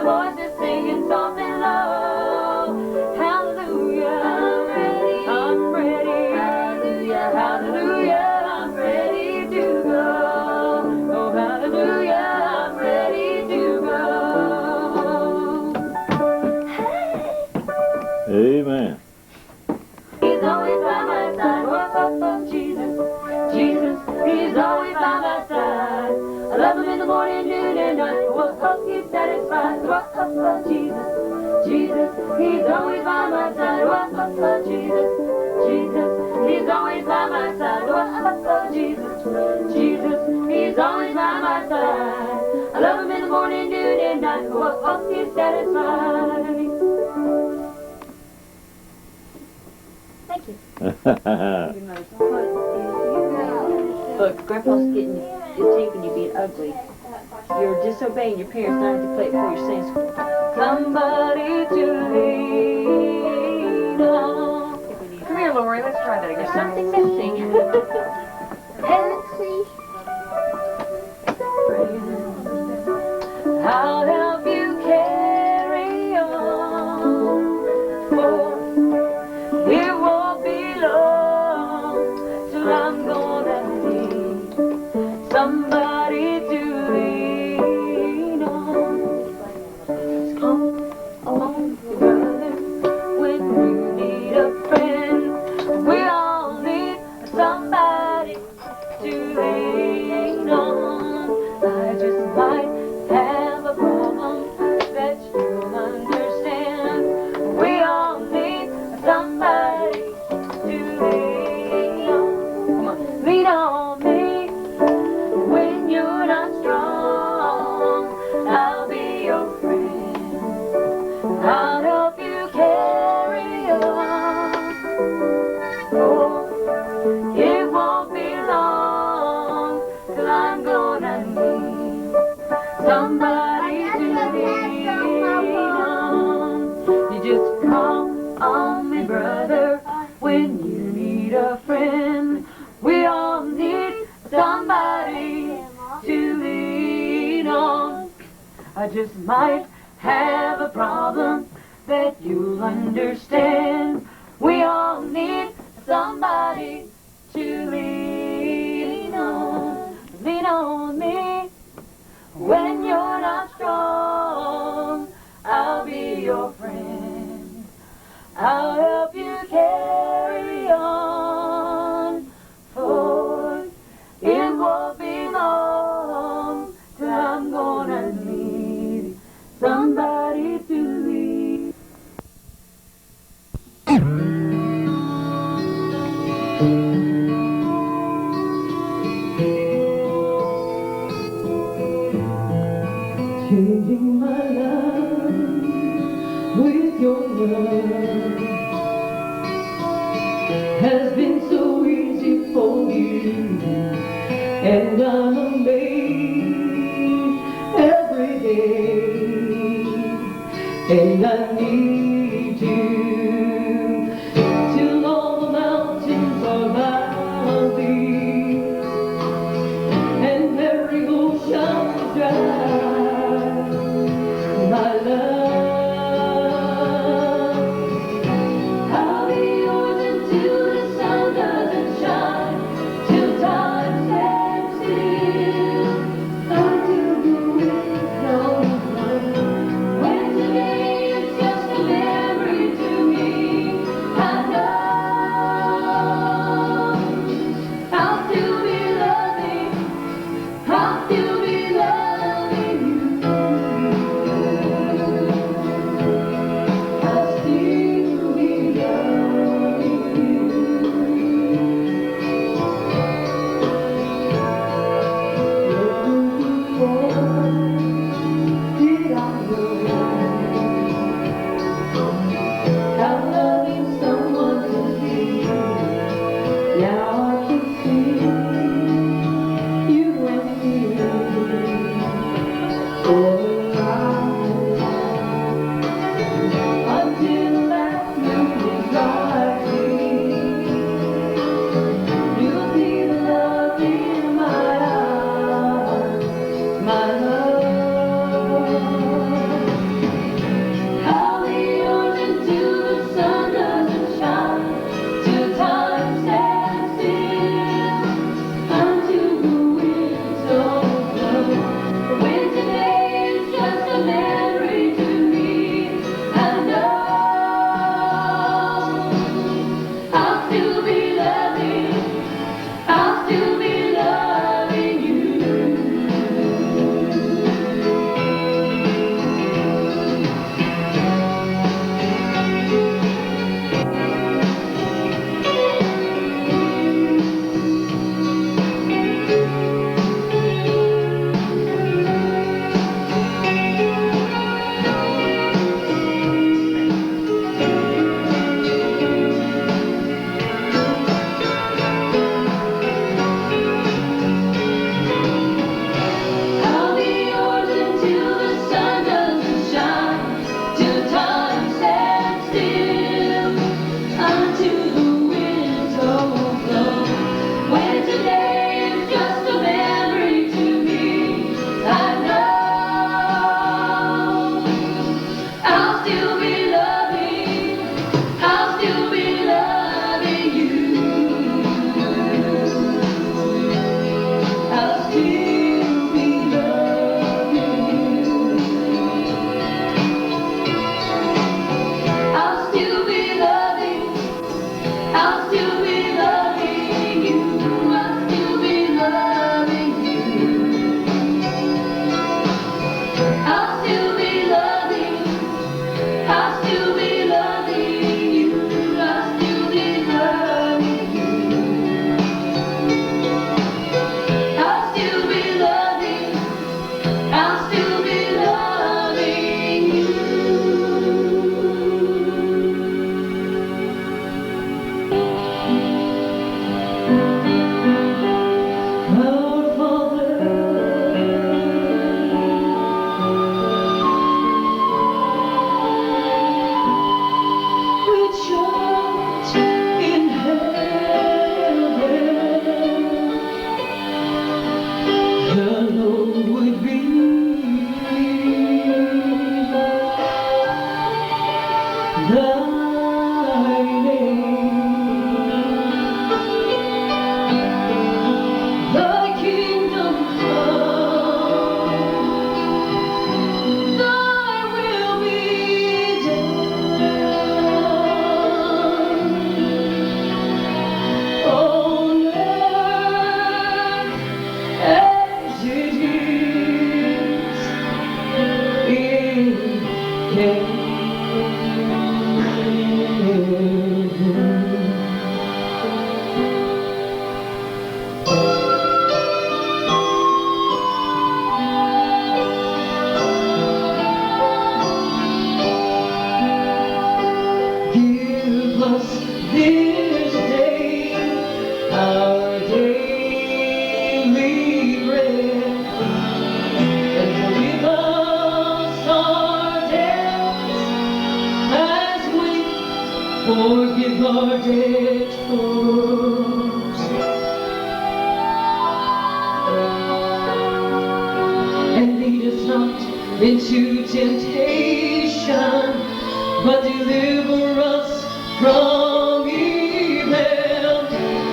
the voices singing something low. Hallelujah, I'm ready, I'm ready. Hallelujah, hallelujah, I'm ready to go. Oh, hallelujah, I'm ready to go. Amen. He's always by my side. Oh, Jesus, Jesus, He's always by my side. I love Him in the morning, noon, and night. Oh, He's satisfied. Oh, Jesus, Jesus, He's always by my side. Oh, Jesus, Jesus, He's always by my side. Oh, Jesus, Jesus, He's always by my side. I love Him in the morning, noon, and night. Oh, He's satisfied. Thank you. Look, Grandpa's getting you taking you being ugly. You're disobeying your parents. Now I have to play it for your sing school. Somebody to lean on. Come here, Lori. Let's try that again. There's something missing. And let's see. I'll help you carry on. For it won't be long till I'm gonna need somebody to lean on. Come along, brother, when you need a friend. We all need somebody to lean on. I just might have a problem that you'll understand. We all need somebody to lean on. Come on, lean on me when you're not strong. I'll be your friend. I'll help you carry on. Oh, it won't be long till I'm gonna need somebody to lean on. You just call on me, brother, when you need a friend. We all need somebody to lean on. I just might have a problem that you'll understand. We all need somebody to lean on. Lean on me when you're not strong. I'll be your friend. I'll help you carry on. For it won't be long till I'm gonna need somebody to lean. Changing my life with your love has been so easy for you, and I'm amazed every day, and I need you till all the mountains are valleys and every ocean is dry. My love, I'll be yours until the sun doesn't shine, till time stands still, until you with no one. When today is just a memory to faint-hearted foes. And lead us not into temptation, but deliver us from evil.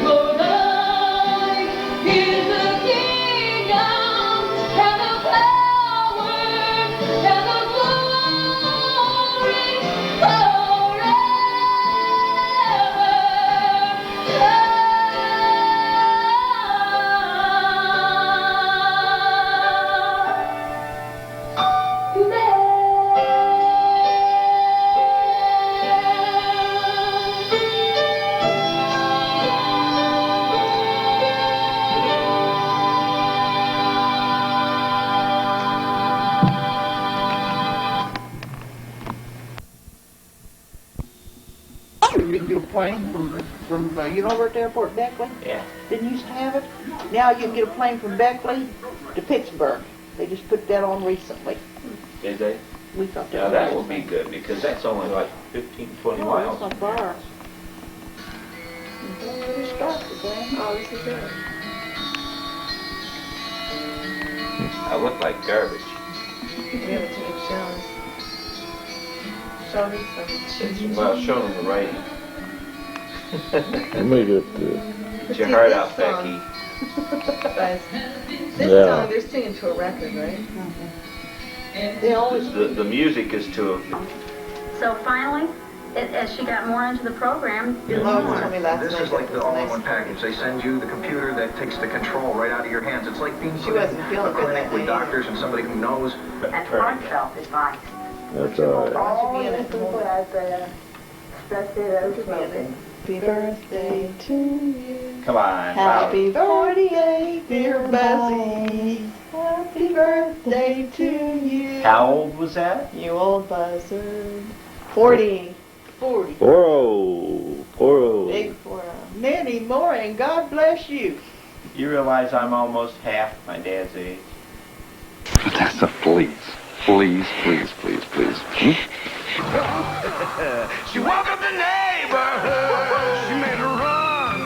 For thine is the kingdom and the power and the glory forever. You can get a plane from you know over at the airport, Beckley? Yeah. Didn't you used to have it? Now you can get a plane from Beckley to Pittsburgh. They just put that on recently. Did they? We thought Now that would be good because that's only like 15, 20 That's miles. not far. We started there. Oh, this is it. I look like garbage. We haven't taken showers. Show me some. Well, show them the writing. Let me get this. Get your heart out, Becky. Guys, this Yeah. song, they're singing to a record, right? They always The music is to a... So finally, as she got more into the program, Oh, you told me last This night is like that the was all-in-one nice. package. They send you the computer that takes the control right out of your hands. It's like being She put in wasn't feeling a good clinic that with day. doctors and somebody who knows. and heartfelt advice. That's all right. Why don't you be in it? Happy birthday to you. Come on. Happy 48, dear Buzzy. Happy birthday to you. How old was that? You old buzzard. 40. 40. Poro. Big for many more, and God bless you. You realize I'm almost half my dad's age? Vanessa, please. Please, please, please, please. She welcomed the neighborhood. She made a run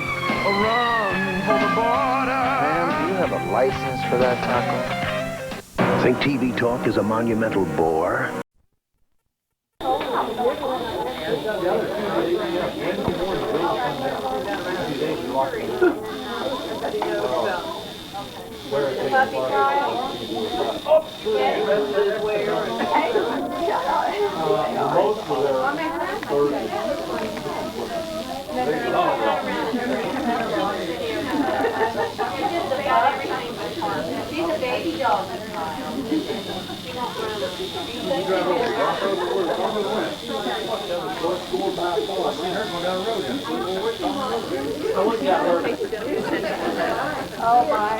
for the border. Ma'am, do you have a license for that taco? Think TV talk is a monumental bore? She's a baby dog. Oh my.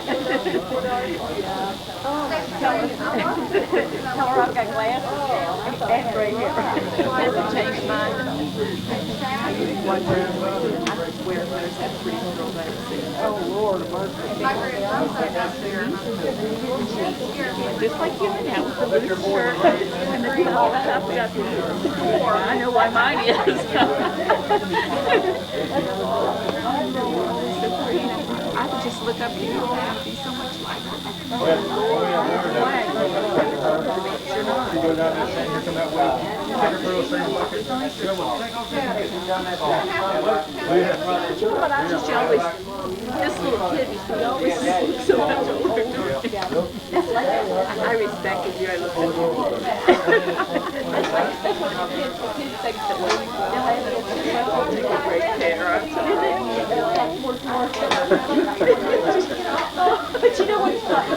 Tell her I've got glasses and gray hair. Hasn't changed mine. Oh Lord, just like you and that with the loose shirt and the top up. I know why mine is. I could just look up here and be so much like But I just always, this little kid, he always looks so much older. I respected you, I looked at you. That's what the kids think that they'll have great hair. But you know what's funny?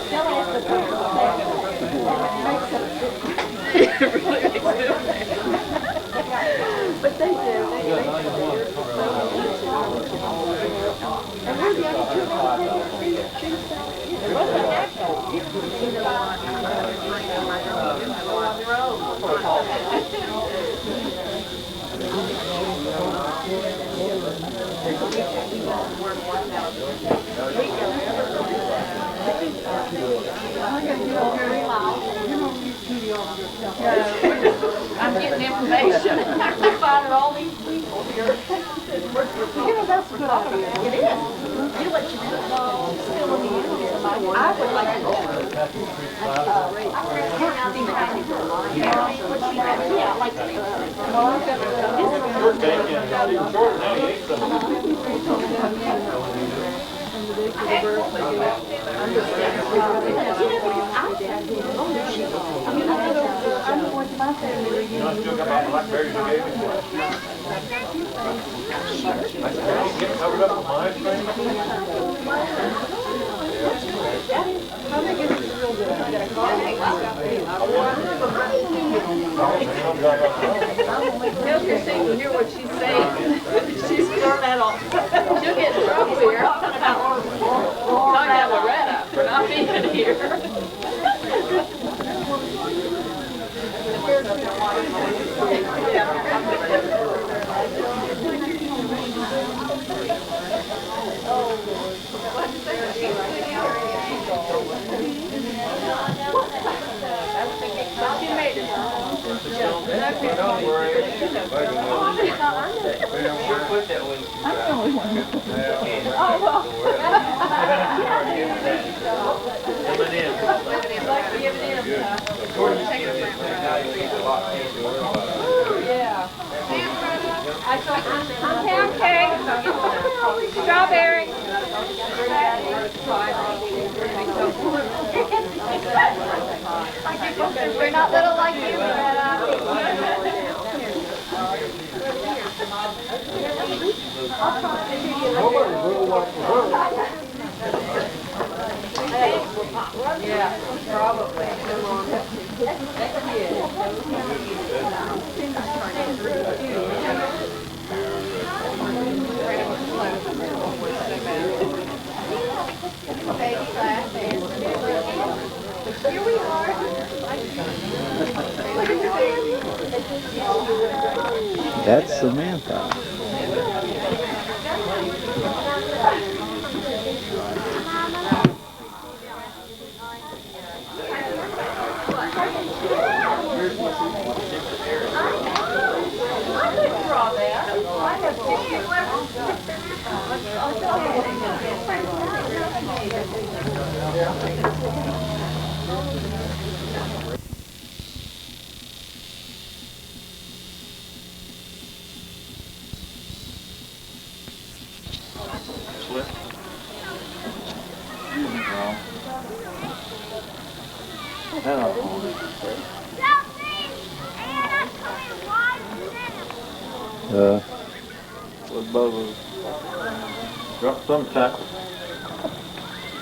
They'll ask the but they do. And we're the other I'm getting information. I'm finding all these people. You know, that's a good idea. It is. Do what you do. Still when you use somebody, I would like to go. Yeah, like You hear what she's saying. She's throwing that off. She'll get in trouble here. Talking about Loretta for not being here. She made it. Don't worry. She'll put that one. I'm the only one. Pound cake, strawberry. We're not little like you. Yeah, probably. Here we are. That's Samantha. Slip. What bubbles? Dropped some tackle.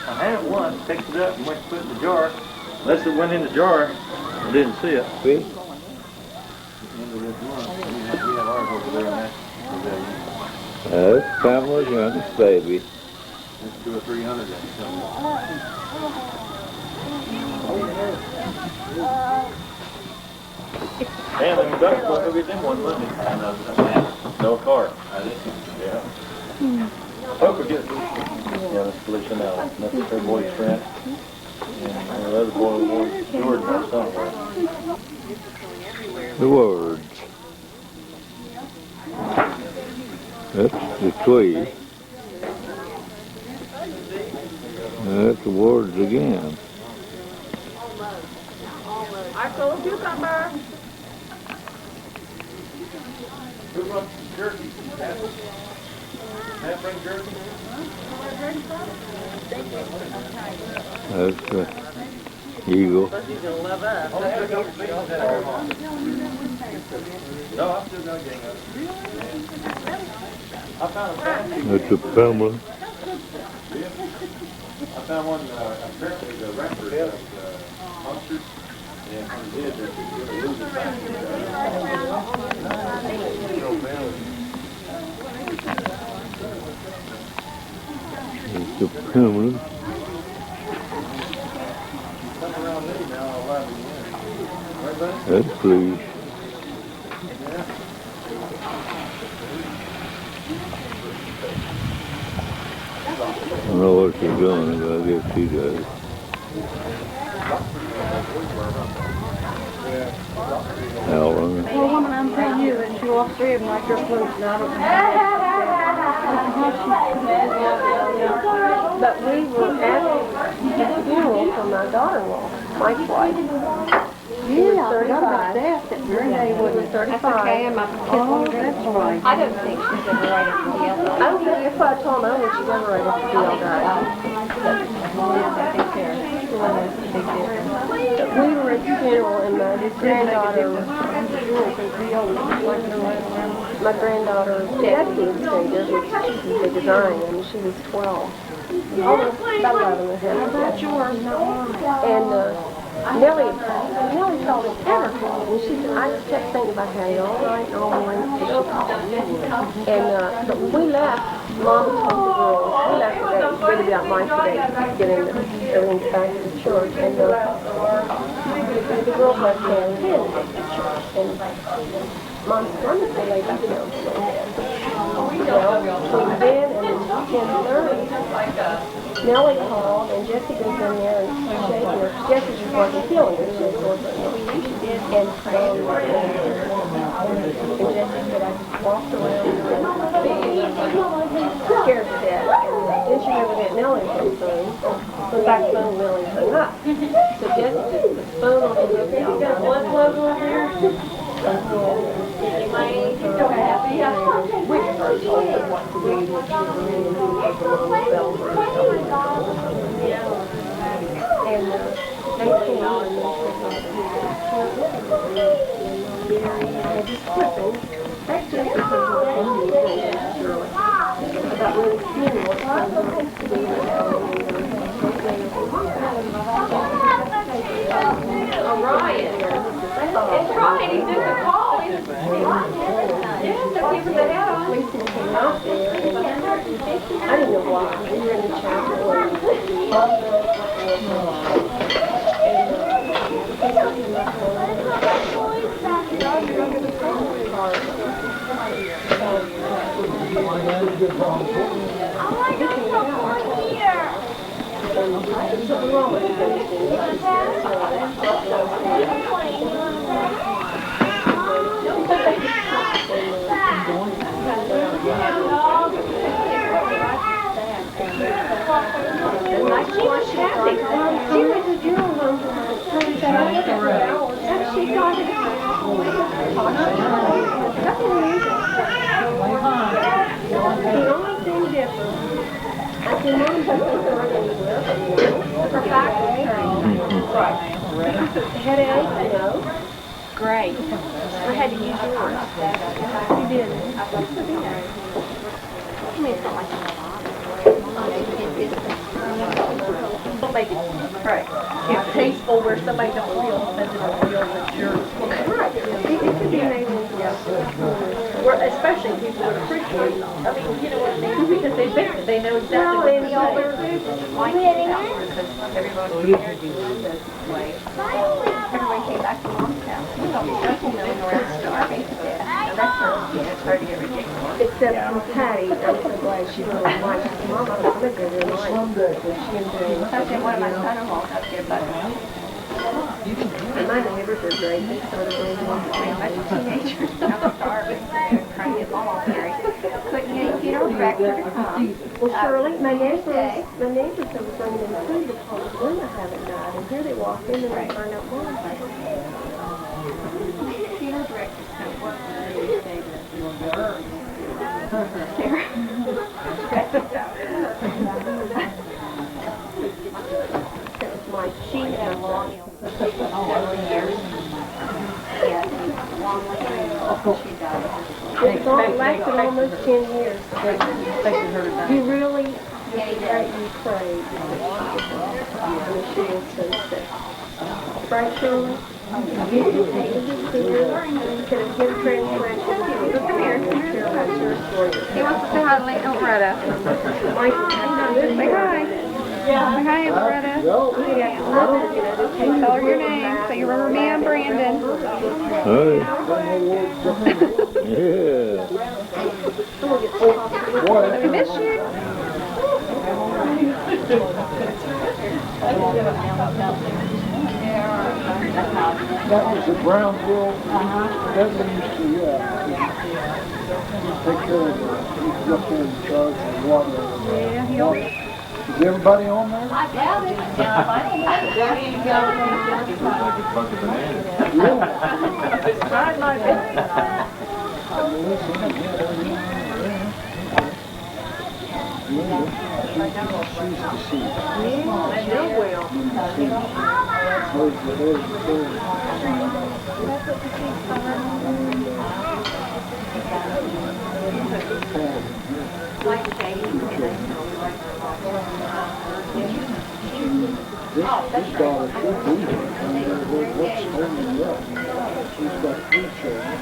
I had it once, picked it up and went to put it in the jar. Unless it went in the jar, I didn't see it. See? End of this month. We have ours over there in that pavilion. That's Pamela's youngest baby. That's 200 or 300 of them. Man, them ducks went to get them one Monday. No car. I didn't. Yeah. Oh, forget it. Yeah, that's Felicia now. That's her boy's friend. And the other boy was Jordan or somewhere. The words. That's the tree. That's the words again. I sold a cucumber. Who brought jerky? Matt bring jerky? That's the eagle. No, I'm still going to gang up. I found a family. That's a Pamela. I found one, apparently the record of monsters. And when it did, they could lose it back. It's a Pamela. Come around me now, I'll laugh again. That's please. I don't know what she's doing, but I guess she does. Alan. Well, woman, I'm telling you, and she will all three of them like their flutes, and I don't know. But we were at the funeral for my daughter-in-law, Mike's wife. She was 35. Renee was 35. That's okay, and my kids wanted her to right. I don't think she's ever right at the deal. I don't think if I told her that she's ever right at the deal, guys. We were at the funeral, and my granddaughter, Jackie, stayed there, which she's a design, and she was 12. Almost about 11 and a half. And Nellie called it ever called, and she said, I just kept thinking about Hattie all night and all morning, and she called. And but when we left, Mom told the girls, we left today, it's really about my today, getting everything back to the church, and the girls left there and hid at the church, and Mom's stomach they lay back down so bad. Well, between then and 10:30, Nellie called, and Jessie goes in there and shaking her. Jessie just wasn't feeling it. She was going to and Jessie said, I just walked around and scared to death. And then she remembered Aunt Nellie came through. Went back to phone, Nellie hung up. So Jessie just put the phone on the you got blood flow over there? We first told her what to do, what she was doing, and who was the mom fell for. And they came on and they just flipping. That's just because of the about when the funeral was supposed to be Ryan. It's Ryan. He took the call. He was the head on. Lisa came out there, and I didn't know why. We were in the chapel, and headache, no. Great. I had to use yours. You did. I mean, it's not like don't make it right. It's tasteful where somebody don't feel offended or feel that you're right. It could be made where especially people would appreciate. I mean, you know what I mean? Because they've been there. They know exactly what they all their food like because everybody this way. Everybody came back to Mom's house. We don't be going around starving. That's hard to get ridiculous. Except for Patty, I'm so glad she really likes Mom. I'm going to go there tonight. Okay, one of my son-in-laws up there, but and my neighbors are great. They sort of really want to be a bunch of teenagers. I'm starving. They're trying to get Mom off Mary. Couldn't get funeral director to come. Well, Shirley, my neighbors that were bringing in food because Linda haven't died, and here they walk in and they find out Mom. Funeral directors can't work for these days. My sheet had a long several years. Yeah, long she died. It's lasted almost 10 years. You really pray. She was so sick. Right, Shirley? Can I get a transplant? Come here. He wants to say hi to Loretta. Say hi. Yeah. Say hi, Loretta. Tell her your name so you remember me and Brandon. Hey. Yeah. We miss you. That was the Brownsville. That means to Take care of it. He's up there in charge of the water. Yeah, he always. Is everybody on there? I doubt it. There you go. Like a bunch of bananas. Tried my best. This daughter should be here. What's holding her up? She's got 3 children.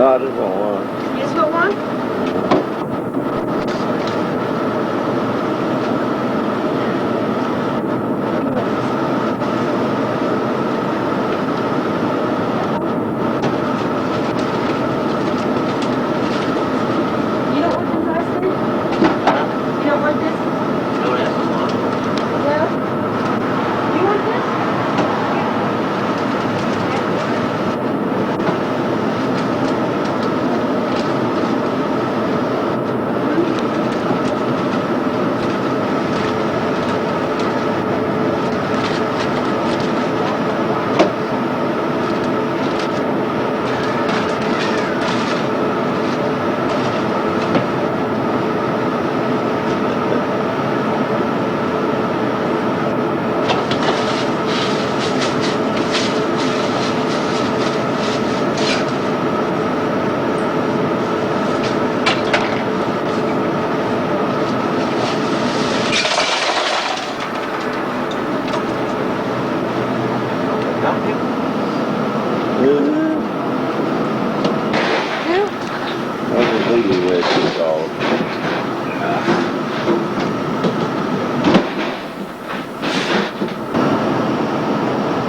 No, I just want one. You just want one? You don't want this ice cream? You don't want this? No, that's one. No? You want this?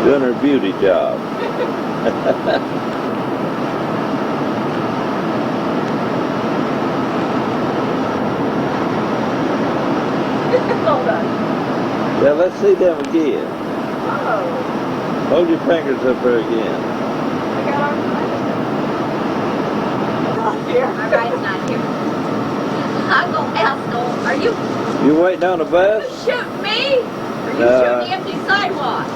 Doing her beauty job. Hold on. Yeah, let's see them again. Oh. Hold your fingers up there again. My ride's not here. I'm going to ask them, are you You waiting on the bus? shooting me? Or you shooting the empty sidewalk?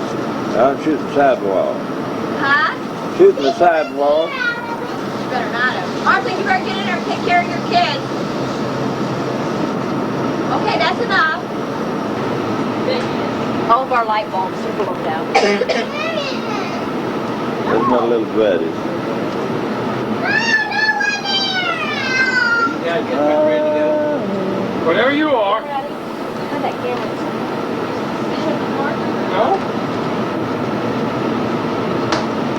I'm shooting sidewalk. Huh? Shooting the sidewalk. You better not have. Martha, you better get in there and take care of your kids. Okay, that's enough. All of our light bulbs are blown out. There's my little buddy. Whatever you are. How'd that camera? No?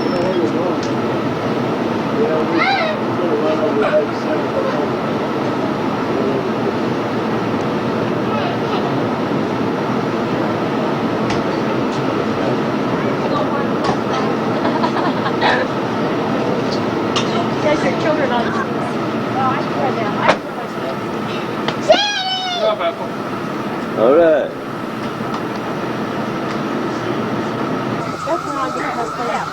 You know where you're going? Yeah, we're going to run over the other side of the home. There's your children on the street. Oh, I swear down. I swear myself. All right. That's when I get my play out.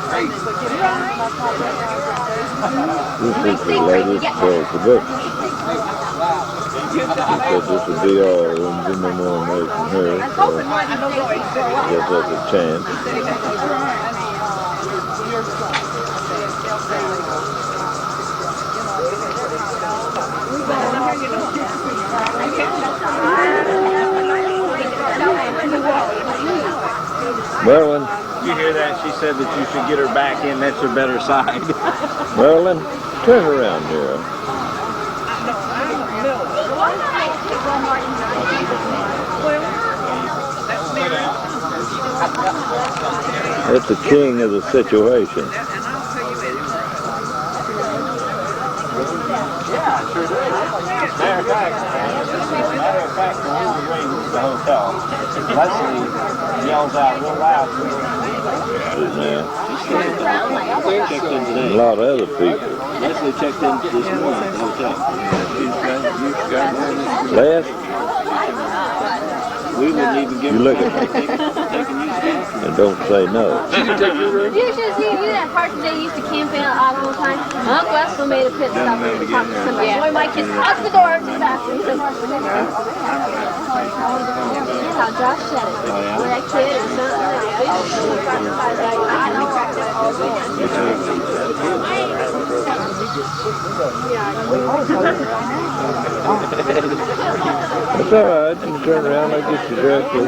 This is the latest production. Because this will be all and then no more noise from her. So guess that's a chance. Marilyn. You hear that? She said that you should get her back in. That's her better side. Marilyn, turn around here. That's the king of the situation. Yeah, sure do. Matter of fact, when we were ready to leave the hotel, Leslie yells out real loud. Checked in today. A lot of other people. Leslie checked in this morning at the hotel. Les, we wouldn't even give you her look at me and don't say no. You should see you that part today used to camp out all the time. Uncle Wessel made a pit stop and talked to somebody. Boy, my kids lock the door too fast. He said, yeah, how Josh said it. When that kid or That's all right. You can turn around. I'll get you directly.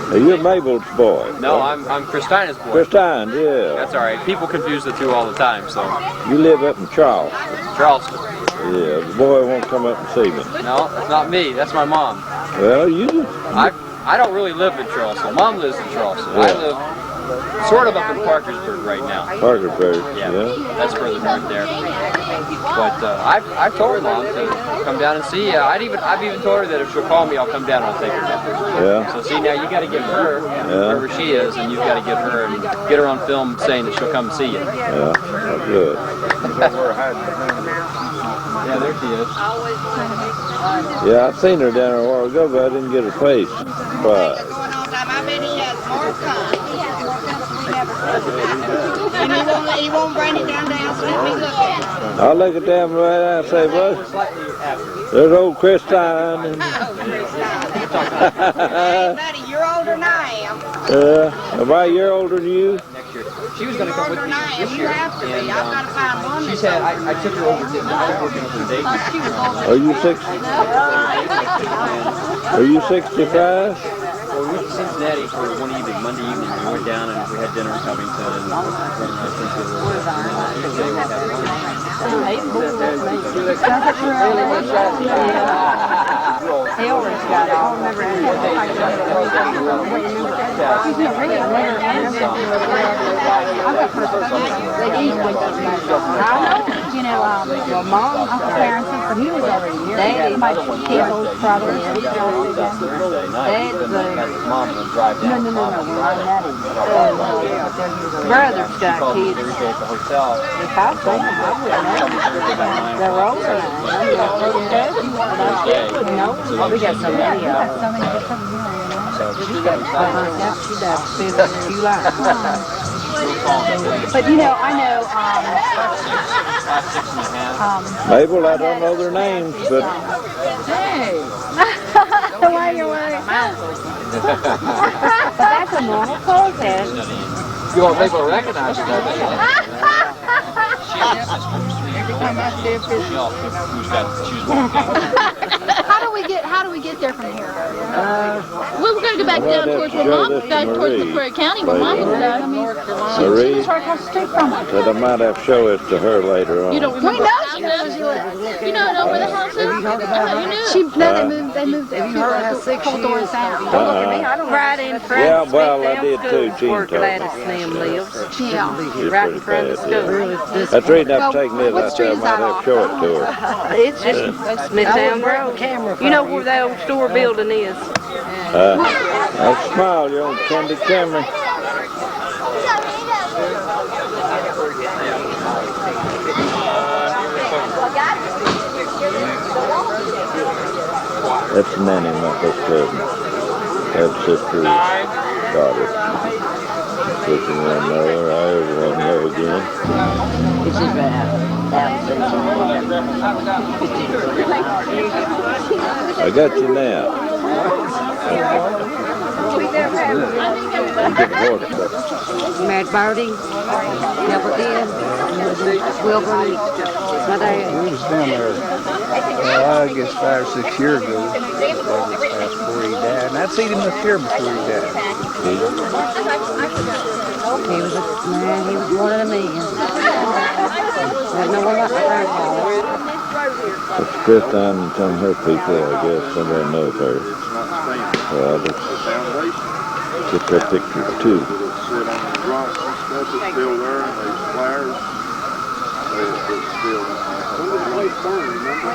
Are you Mabel's boy? No, I'm Christina's boy. Christine, yeah. That's all right. People confuse the two all the time, so. You live up in Charleston. Charleston. Yeah, the boy won't come up and see me. No, that's not me. That's my mom. Well, you just... I don't really live in Charleston. Mom lives in Charleston. Yeah. I live sort of up in Parkersburg right now. Parkersburg, Yeah, yeah. that's further north there. But I've told Mom to come down and see. I've even told her that if she'll call me, I'll come down and I'll take her down. Yeah. So see, now you got to get her wherever she is, and you've got to get her and get her on film saying that she'll come and see you. Yeah, that's good. Yeah, there she is. Yeah, I seen her down there a while ago, but I didn't get her face. But I bet he has more come. And he won't bring it down so let me look at it. I'll look at them right now and say, bud, there's old Christine. And Hey, buddy, you're older than I am. About a year older than you? She was going to come with me this year, and she said, I took her over to, I was working over the day. Are you 60? Are you 65? Well, we went to Cincinnati for one evening, Monday evening. We went down and we had dinner in Covington and went around Cincinnati. Tuesday we had He always got all. You know, well, Mom's parents, but he was already here. Daddy, my kiddos probably. Mom would drive down. No, we're not Daddy. Brother's got kids. At the hotel. If I'd seen them, I wouldn't know. They're older. No, we got so many of them. But you know, I know, Mabel, I don't know their names, but... Hey! The way you're wearing that's a normal cold head. You want people to recognize you, don't you? How do we get there from here? We're going to go back down towards where Mom, back towards McQuarrie County where Mom was at. I mean, Marie she's right across the street from us. said I might have to show it to her later on. You don't remember? She knows you live. You don't know where the house is? You knew. They moved. Have you heard how 6 doors down? Don't look at me. I don't right in front. Yeah, well, I did too, Gene told me. Gladys Slim lives. Yeah. Right in front of the school. That's the reason I'm taking it out there. I might have to show it to her. It's just Midtown Road. You know where the old store building is? That's smile, you're on Candy Camera. That's Nanny, my first cousin. Her sister's daughter. Looking around there, I ever want to know again. I got you now. Mad Birdie, Hamilton, Wilbur, my dad. We was down there, I guess 5 or 6 years ago. That's before he died. And I'd seen him up here before he died. He was one of the men. There's no one like my grandpa. It's Christine and some of her people, I guess. Somebody knows her. Well, I'll just get their pictures too. Sit on the drunk and stuff that's still there, and these flowers, they're still in there. When did the place burn, remember?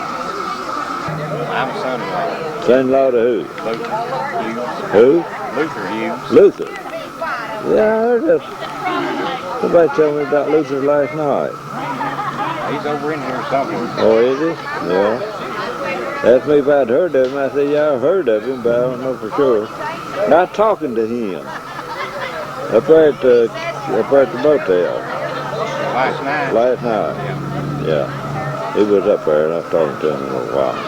I'm a son-in-law. Son-in-law to who? Luther Hughes. Who? Luther Hughes. Luther. Yeah, I heard that. Somebody told me about Luther last night. He's over in here somewhere. Oh, is he? Yeah. Asked me if I'd heard of him. I said, yeah, I've heard of him, but I don't know for sure. Not talking to him. Up there at the motel. Last night? Last night. Yeah. He was up there, and I was talking to him in a little while.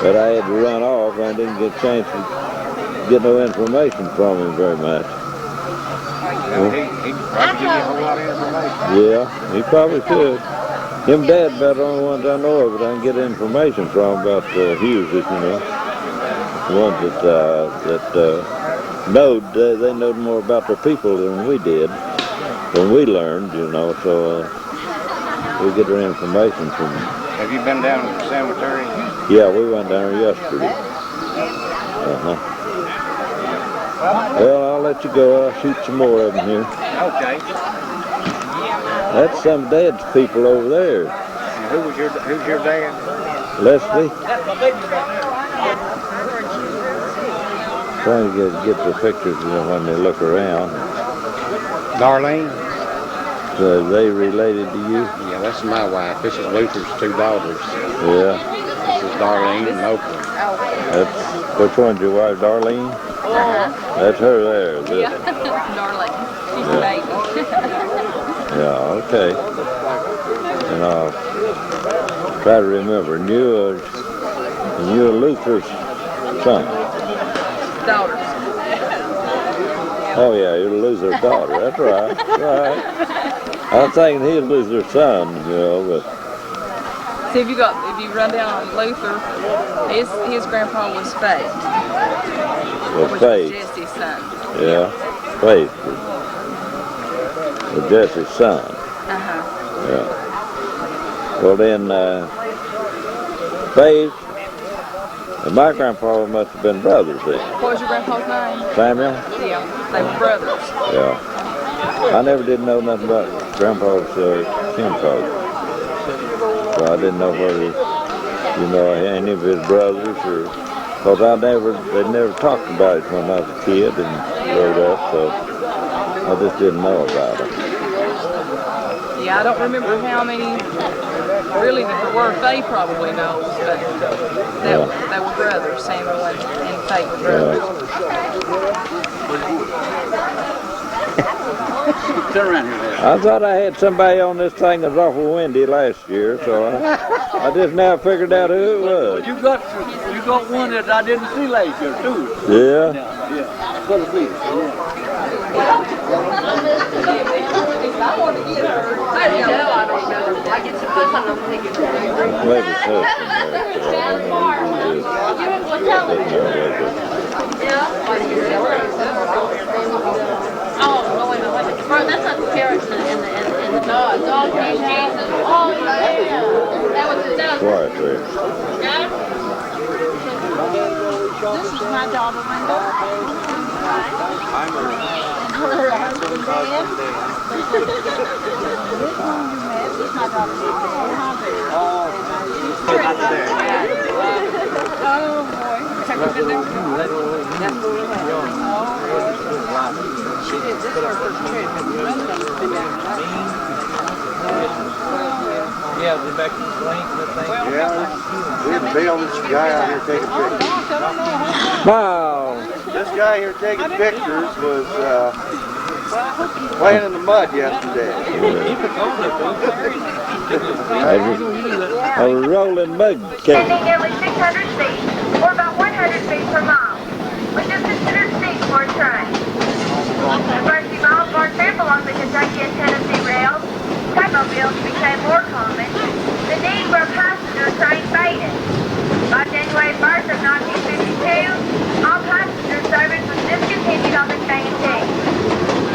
But I had to run off. I didn't get a chance to get no information from him very much. He probably give you a whole lot of information. Yeah, he probably could. Him and Dad about the only ones I know of that I can get information from about Hughes, you know. The ones that they know more about their people than we did, than we learned, you know, so we get our information from them. Have you been down to the cemetery? Yeah, we went down there yesterday. Well, I'll I'll let you go. I'll shoot some more of them here. Okay. That's some Dad's people over there. Who's your dad? Leslie. Trying to get the pictures, you know, when they look around. Darlene? So they related to you? Yeah, that's my wife. This is Luther's two daughters. Yeah. This is Darlene and Oprah. That's, which one's your wife, Darlene? That's her there. Yeah, Darlene. She's a baby. Yeah, okay. And I'll try to remember. And you're Luther's son. Daughters. Oh yeah, you're Luther's daughter. That's right. Right. I was thinking he was Luther's son, you know, but. See, if you run down on Luther, his grandpa was Faith. Was Faith. Jesse's son. Yeah, Faith. Was Jesse's son. Yeah. Well then, Faith and my grandpa must have been brothers then. What was your grandpa's name? Samuel? Yeah, they were brothers. Yeah. I never did know nothing about Grandpa's kinfolk. So I didn't know whether, you know, any of his brothers or, because they never talked about it when I was a kid and growed up, so I just didn't know about it. Yeah, I don't remember how many really there were. Faye probably knows, but they were brothers. Samuel and Faye were brothers. I thought I had somebody on this thing that was awful windy last year, so I just now figured out who it was. You got one that I didn't see last year, too. Yeah? Yeah. Could have been. I want to get her. I don't know. I get some good time. I'm thinking. Maybe so. Oh, wait a minute. Bro, that's not the carrots in the dog. Dog named Jesus. Oh, yeah. That was Quiet there. This is my daughter, Linda. Her husband, Dan. This is my daughter, Dan. Oh, boy. She did this for her first trip. Yeah, the back to the link, the thing. Yeah, there's Bill, this guy out here taking pictures. Wow. This guy here taking pictures was playing in the mud yesterday. I was rolling mud cake. Spending nearly 600 feet, or about 100 feet per mile, which is considered steep for a train. The first few miles of our trip along the Kentucky and Tennessee rails, typobills became more common. The need for a passenger train faded. By January 1st of 1952, all passenger service was discontinued on the K&T.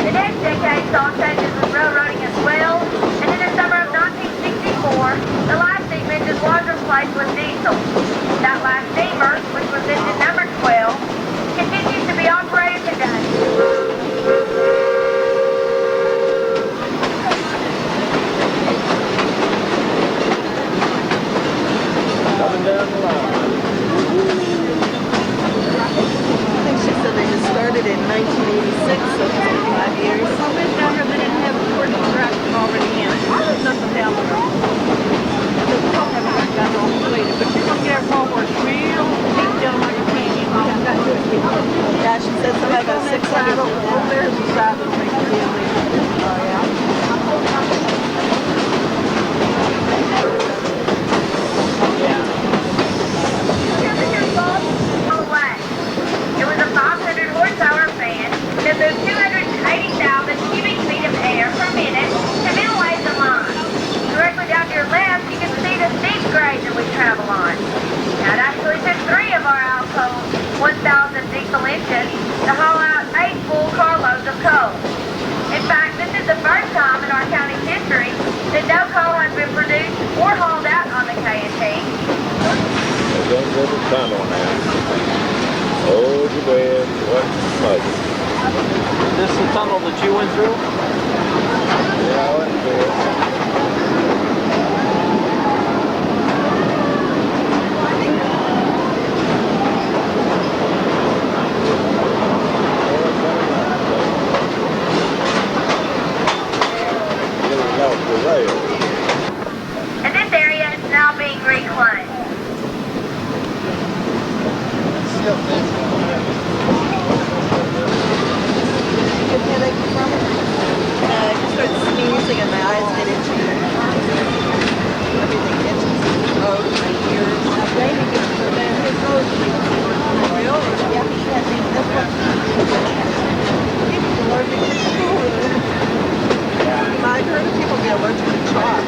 The next decade saw changes in railroading as well, and in the summer of 1964, the last steam engine was replaced with diesel. That last steamer, which was engine number 12, continues to be operated today. Coming down the line. I think she said they just started in 1986, so 55 years. I wish down here they didn't have a working track already in. There's nothing down there. The top of it got all completed, but you're going to get her forward real deep down like a canyon. Yeah, she said somebody got 600 over there beside them. Oh, yeah. It was a 500 horsepower fan that moved 280,000 cubic feet of air per minute to middle-ways the line. Directly down to your left, you can see the steep grade that we travel on. Now, it actually took 3 of our Alco 1000 diesel engines to haul out 8 full carloads of coal. In fact, this is the first time in our county's history that no coal has been produced or hauled out on the K&T. Don't go to the tunnel now. Hold your breath, watch the smoke. This the tunnel that you went through? Yeah, I went through it. And this area is now being reclaimed. It just starts sneezing and my eyes get itchy. Everything itches. Oh, my ears. Baby gets so bad. His nose is really? Yeah, he has these. That's what he's allergic to food. I've heard of people be allergic to chalk.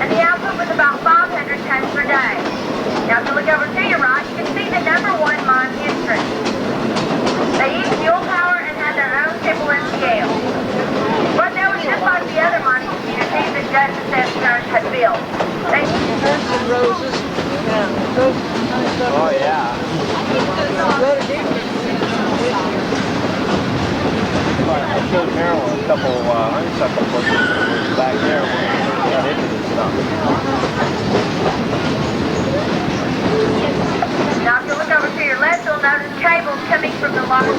And the output was about 500 tons per day. Now if you look over to your right, you can see the #1 mine history. They used fuel power and had their own tipple and scale. But they were just like the other mining communities that Justice S. Stearns had built. They Herbs and roses. Yeah. Oh, yeah. I showed Marilyn a couple honeysuckle bushes back there when we got into this stuff. Now if you look over to your left, you'll notice cables coming from the line.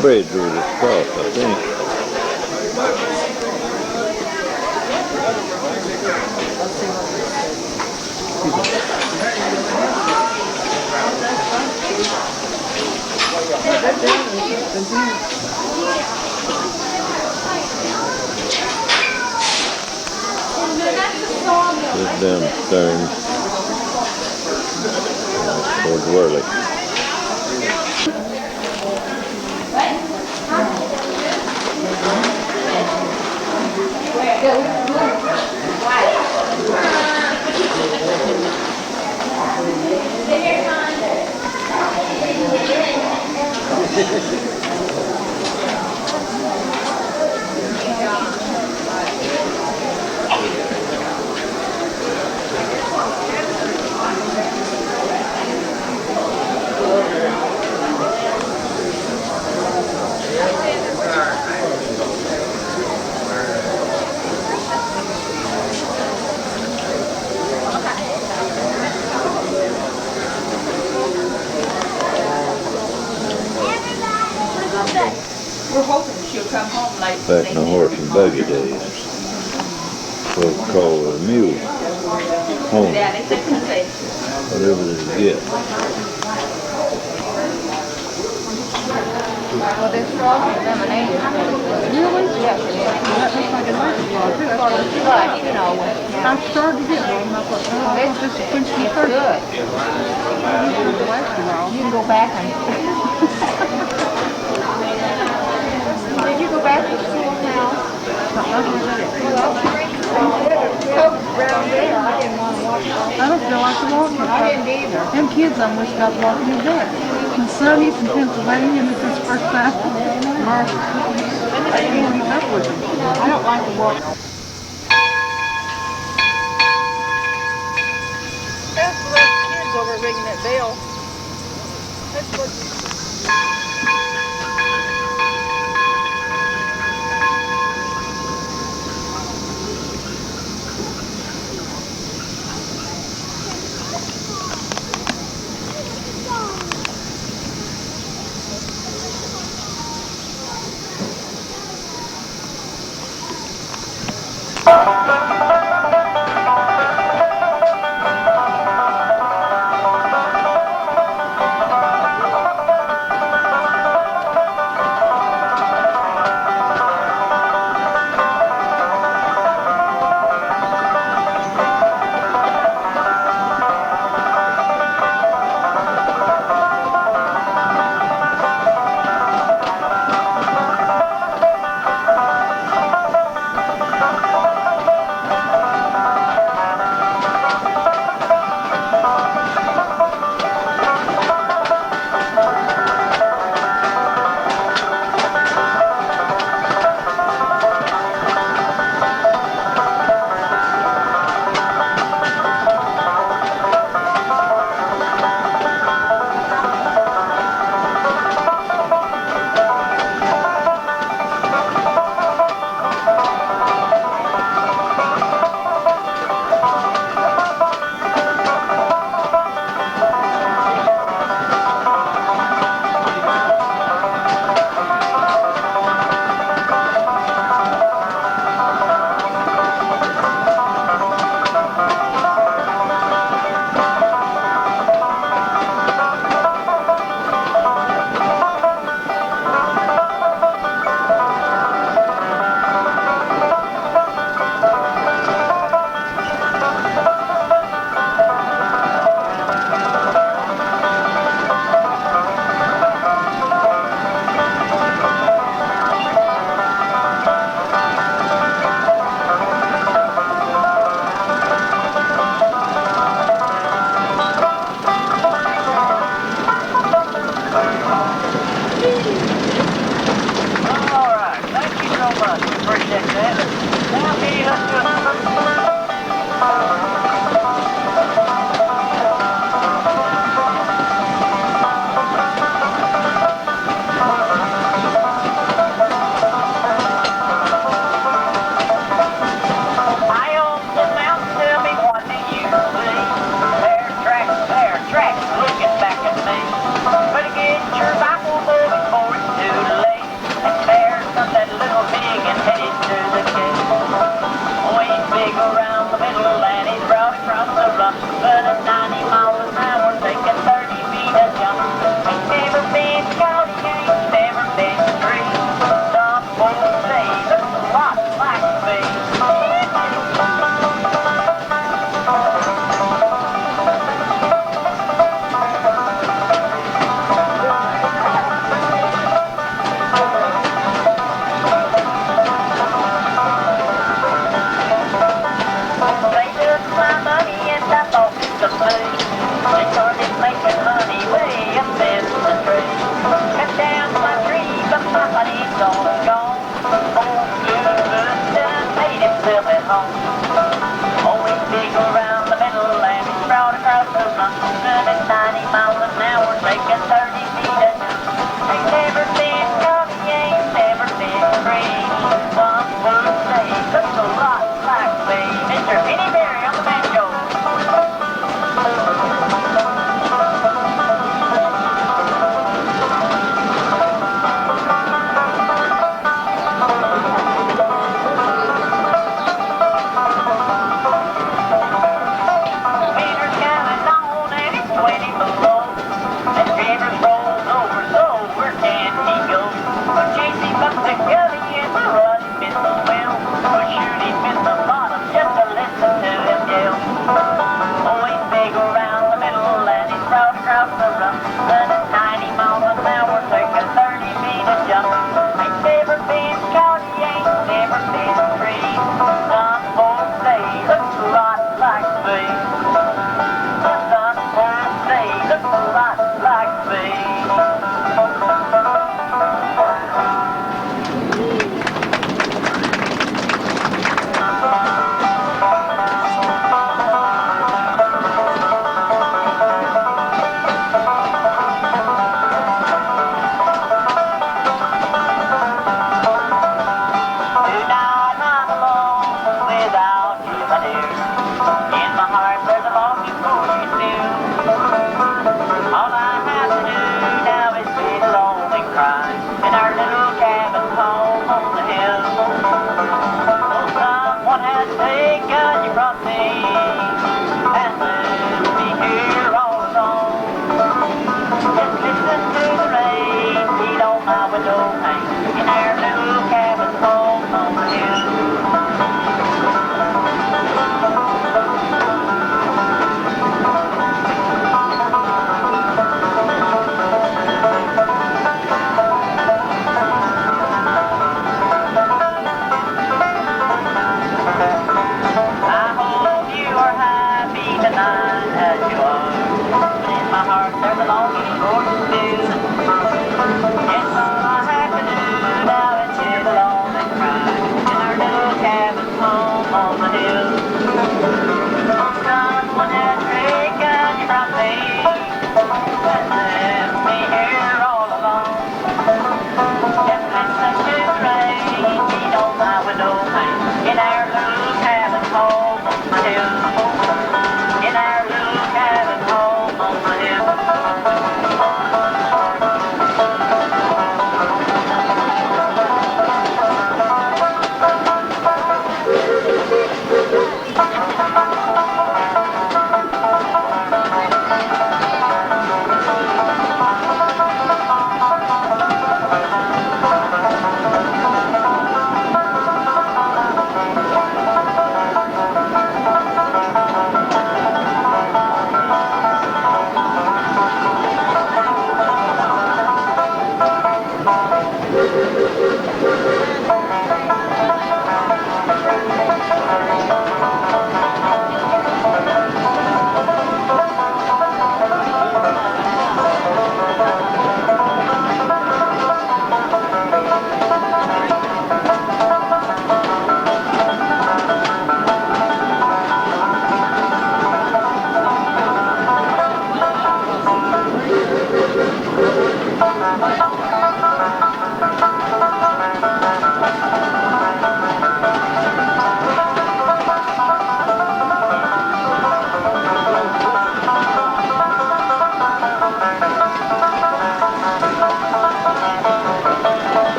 bridge over this cross, I think. This down stern towards Worley. We're hoping she'll come home late. Back in the horse and buggy days. What we call a mule. Home. Whatever they get. Well, this straw is lemonade. Really? Yes. That looks like a nice straw, too. But, you know, I started to get one. I thought, oh, it's just a quenching thirst. Good. You can go back and... Did you go back to school now? Around there, I didn't want to walk. I don't feel like walking. I didn't either. Them kids I wish I'd walk in there. And Sonny's in Pennsylvania, and it's his first time. Mark. I can't keep up with them. I don't like to walk. That's the kids over ringing that bell. That's what.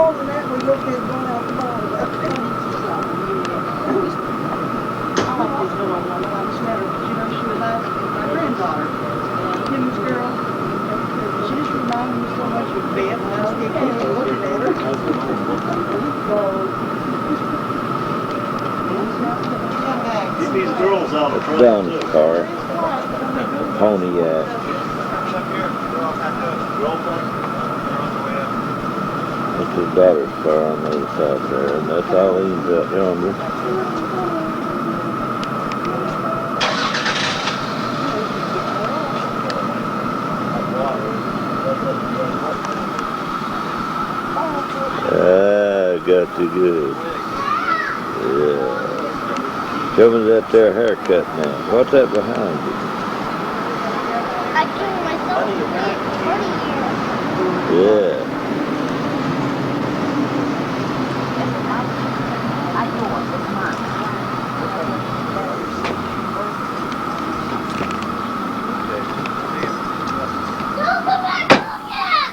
more than that, we looked at going out the bottom. I like these little ones. I just met her. You know, she reminds me of my granddaughter. Kim's girl. She just reminded me so much of Beth. And I was getting looking at her. Get these girls out of trouble. Don's car. Pontiac. That's his daughter's car on the other side there, and that's Eileen's out yonder. Got you good. Yeah. Show me that there haircut now. What's that behind you? I turned myself to 40 years. Yeah. I do it this month. Don't go back home yet!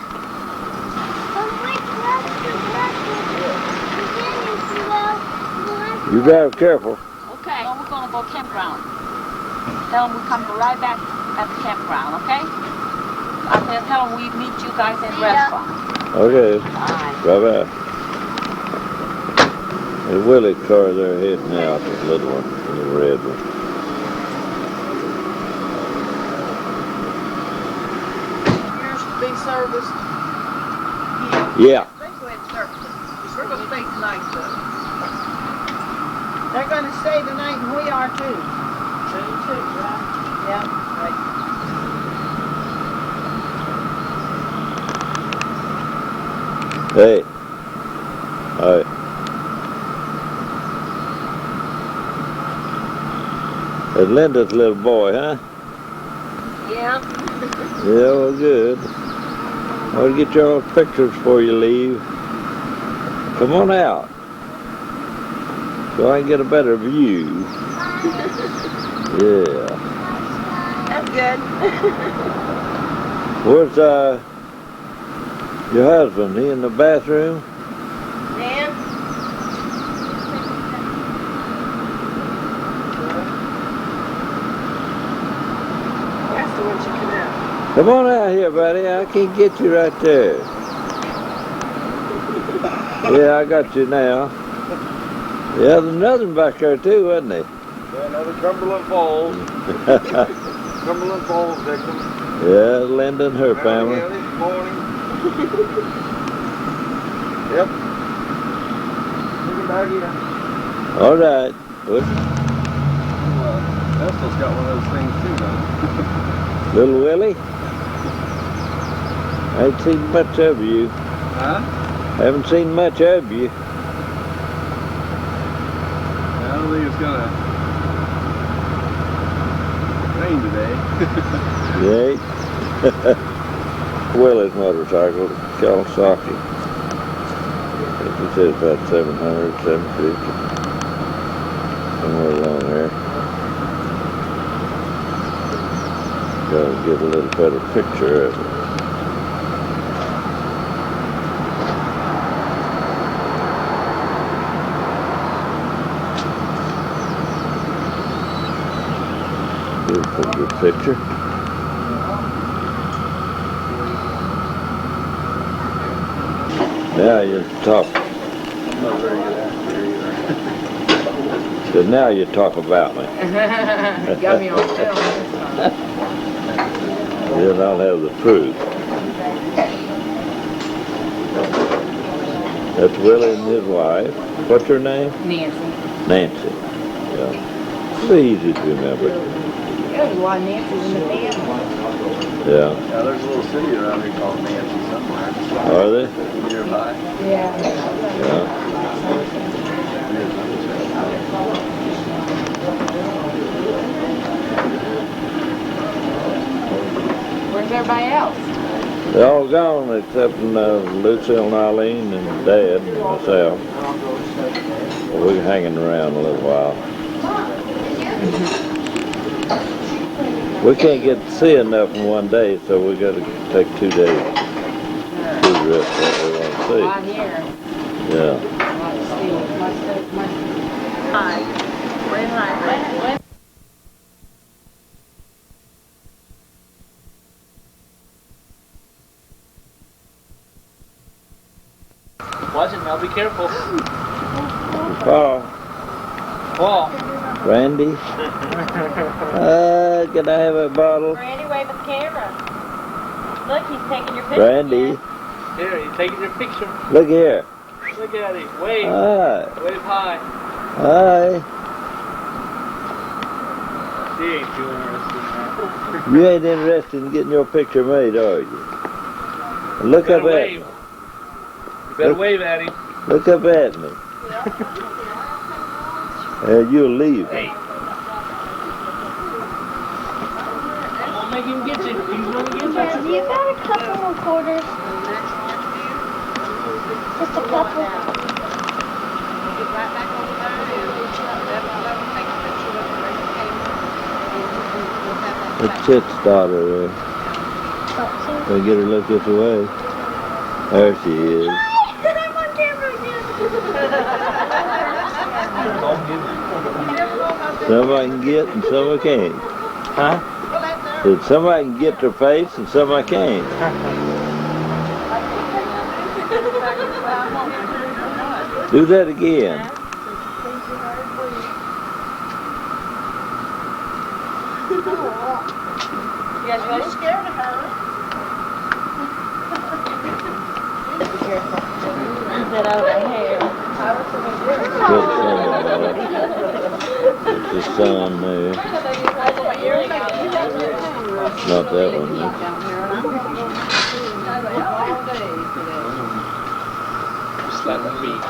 You drive careful. Okay. So we're gonna go campground. Tell them we come right back at the campground, okay? I'm gonna tell them we meet you guys in the restaurant. Okay. Bye-bye. The Willie's car there heading out, the little one, the red one. Yours to be serviced. Yeah. They go ahead and service it. We're going to stay tonight, though. They're going to stay tonight, and we are too. Me too, right? Yeah, right. Hey. Hi. That's Linda's little boy, huh? Yeah. Yeah, well, good. I'll get your pictures before you leave. Come on out, so I can get a better view. Yeah. That's good. Where's your husband? He in the bathroom? Dan? That's the one you come out. Come on out here, buddy. I can get you right there. Yeah, I got you now. Yeah, there's another one back there too, wasn't there? Yeah, another Cumberland Falls. Cumberland Falls victim. Yeah, Linda and her family. Yeah, this morning. Yep. Looking back here. All right. Estel's got one of those things too, though. Little Willie? I ain't seen much of you. Huh? Haven't seen much of you. I don't think it's gonna rain today. Yeah. Willie's motorcycle, Kawasaki. He says about 700, 750. Somewhere along there. Gotta get a little better picture of it. Beautiful, good picture. Now you talk. So now you talk about me. Got me on film. Then I'll have the proof. That's Willie and his wife. What's her name? Nancy. Nancy. Yeah. It's easy to remember. There's a lot of Nancy's in the family. Yeah. Yeah, there's a little city around here called Nancy somewhere. Are they? Nearby. Yeah. Yeah. Where's everybody else? They're all gone except Lucille and Eileen and Dad and myself. Well, we're hanging around a little while. We can't get to see enough in one day, so we got to take 2 days. 2 rest of what we want to see. Right here. Yeah. Let's see. High. Way high. Way. Watch it now, be careful. Paul. Paul. Randy. Can I have a bottle? Randy, wave at the camera. Look, he's taking your picture. Randy. Here, he's taking your picture. Look here. Look at him. Wave. Hi. Wave high. Hi. She ain't too interested in that. You ain't interested in getting your picture made, are you? Look up at wave. me. You better wave at him. Look up at me. You'll leave. Hey. Don't make him get you. He's gonna get you. Dad, you got a couple more quarters? Just a couple. It's Chet's daughter there. We get her look this way. There she is. I'm on camera again. Some I can get and some I can't. Huh? Said some I can get their face and some I can't. Do that again. You guys ready? Scared of her. Be careful. Get out of my hair. It's the sun there. Not that one. Slap the feet.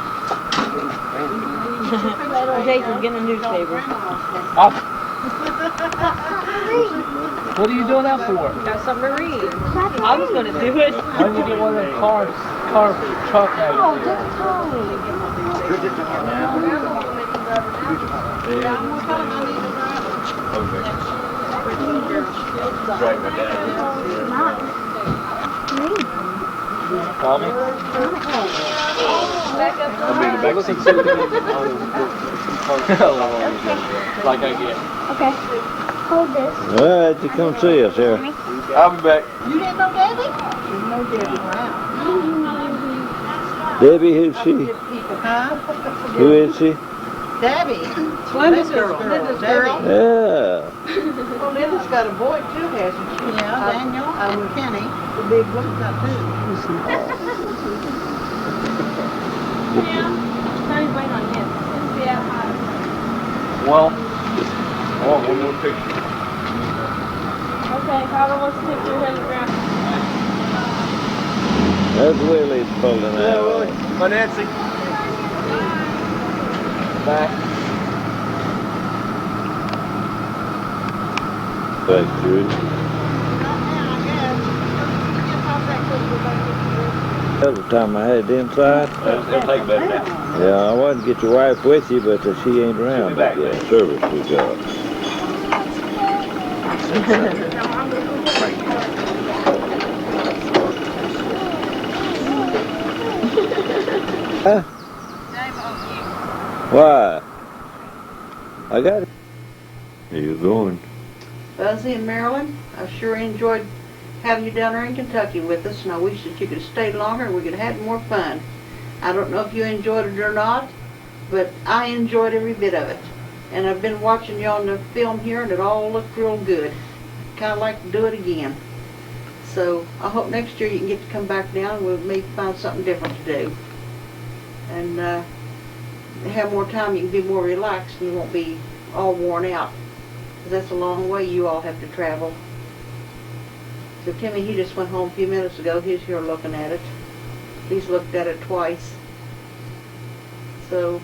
Jason's getting a newspaper. Off. What are you doing that for? Got something to read. I was going to do it. Why don't you get one of them car truck Oh, good Drag my dad. Call me. I'll be in the back seat. Like I get. Okay. Hold this. All right, you come see us here. I'll be back. You didn't know Debbie? Didn't know Debbie. Wow. Debbie, who's she? Huh? Who is she? Debbie. Linda's girl. Linda's girl. Yeah. Well, Linda's got a boy too, hasn't she? Yeah, Daniel. With Kenny. The big one's got two. Sonny's waiting on him. Well, I want one more picture. Okay, Father wants to take your head around. That's Willie's pulling out. Yeah, Willie. My Nancy. Bye. Thanks, Drew. The other time I had it inside. They'll take back now. Yeah, I wanted to get your wife with you, but she ain't around back yet. Service we got. Huh? Why? I got it. Where you going? Buzzy and Marilyn, I sure enjoyed having you down there in Kentucky with us, and I wish that you could have stayed longer and we could have had more fun. I don't know if you enjoyed it or not, but I enjoyed every bit of it. And I've been watching you on the film here, and it all looked real good. Kind of like to do it again. So I hope next year you can get to come back down and we'll maybe find something different to do. And have more time, you can be more relaxed and you won't be all worn out. 'Cause that's a long way you all have to travel. So Timmy, he just went home a few minutes ago. He's here looking at it. He's looked at it twice. So,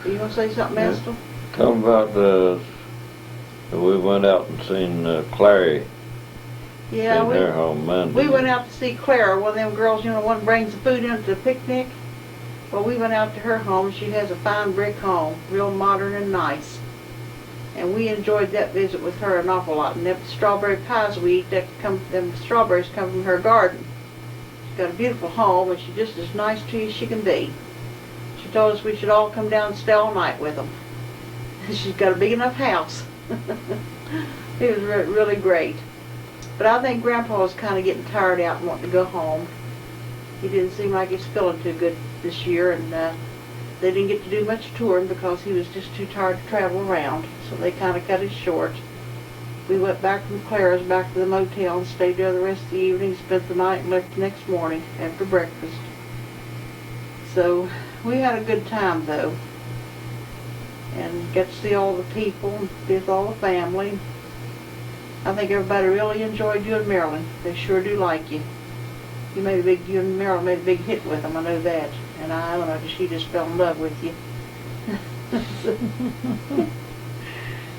you want to say something, Esther? Talking about we went out and seen Clary Yeah, in her home Monday. we went out to see Clara, one of them girls, you know, one brings the food in to the picnic. Well, we went out to her home. She has a fine brick home, real modern and nice. And we enjoyed that visit with her an awful lot. And them strawberry pies we eat, them strawberries come from her garden. She's got a beautiful home, and she's just as nice to you as she can be. She told us we should all come down and stay all night with them. She's got a big enough house. It was really great. But I think Grandpa was kind of getting tired out and wanting to go home. He didn't seem like he was feeling too good this year, and they didn't get to do much touring because he was just too tired to travel around. So they kind of cut it short. We went back from Clara's back to the motel and stayed there the rest of the evening, spent the night, and left the next morning after breakfast. So we had a good time though, and got to see all the people and be with all the family. I think everybody really enjoyed you and Marilyn. They sure do like you. You and Marilyn made a big hit with them, I know that. And I don't know, she just fell in love with you.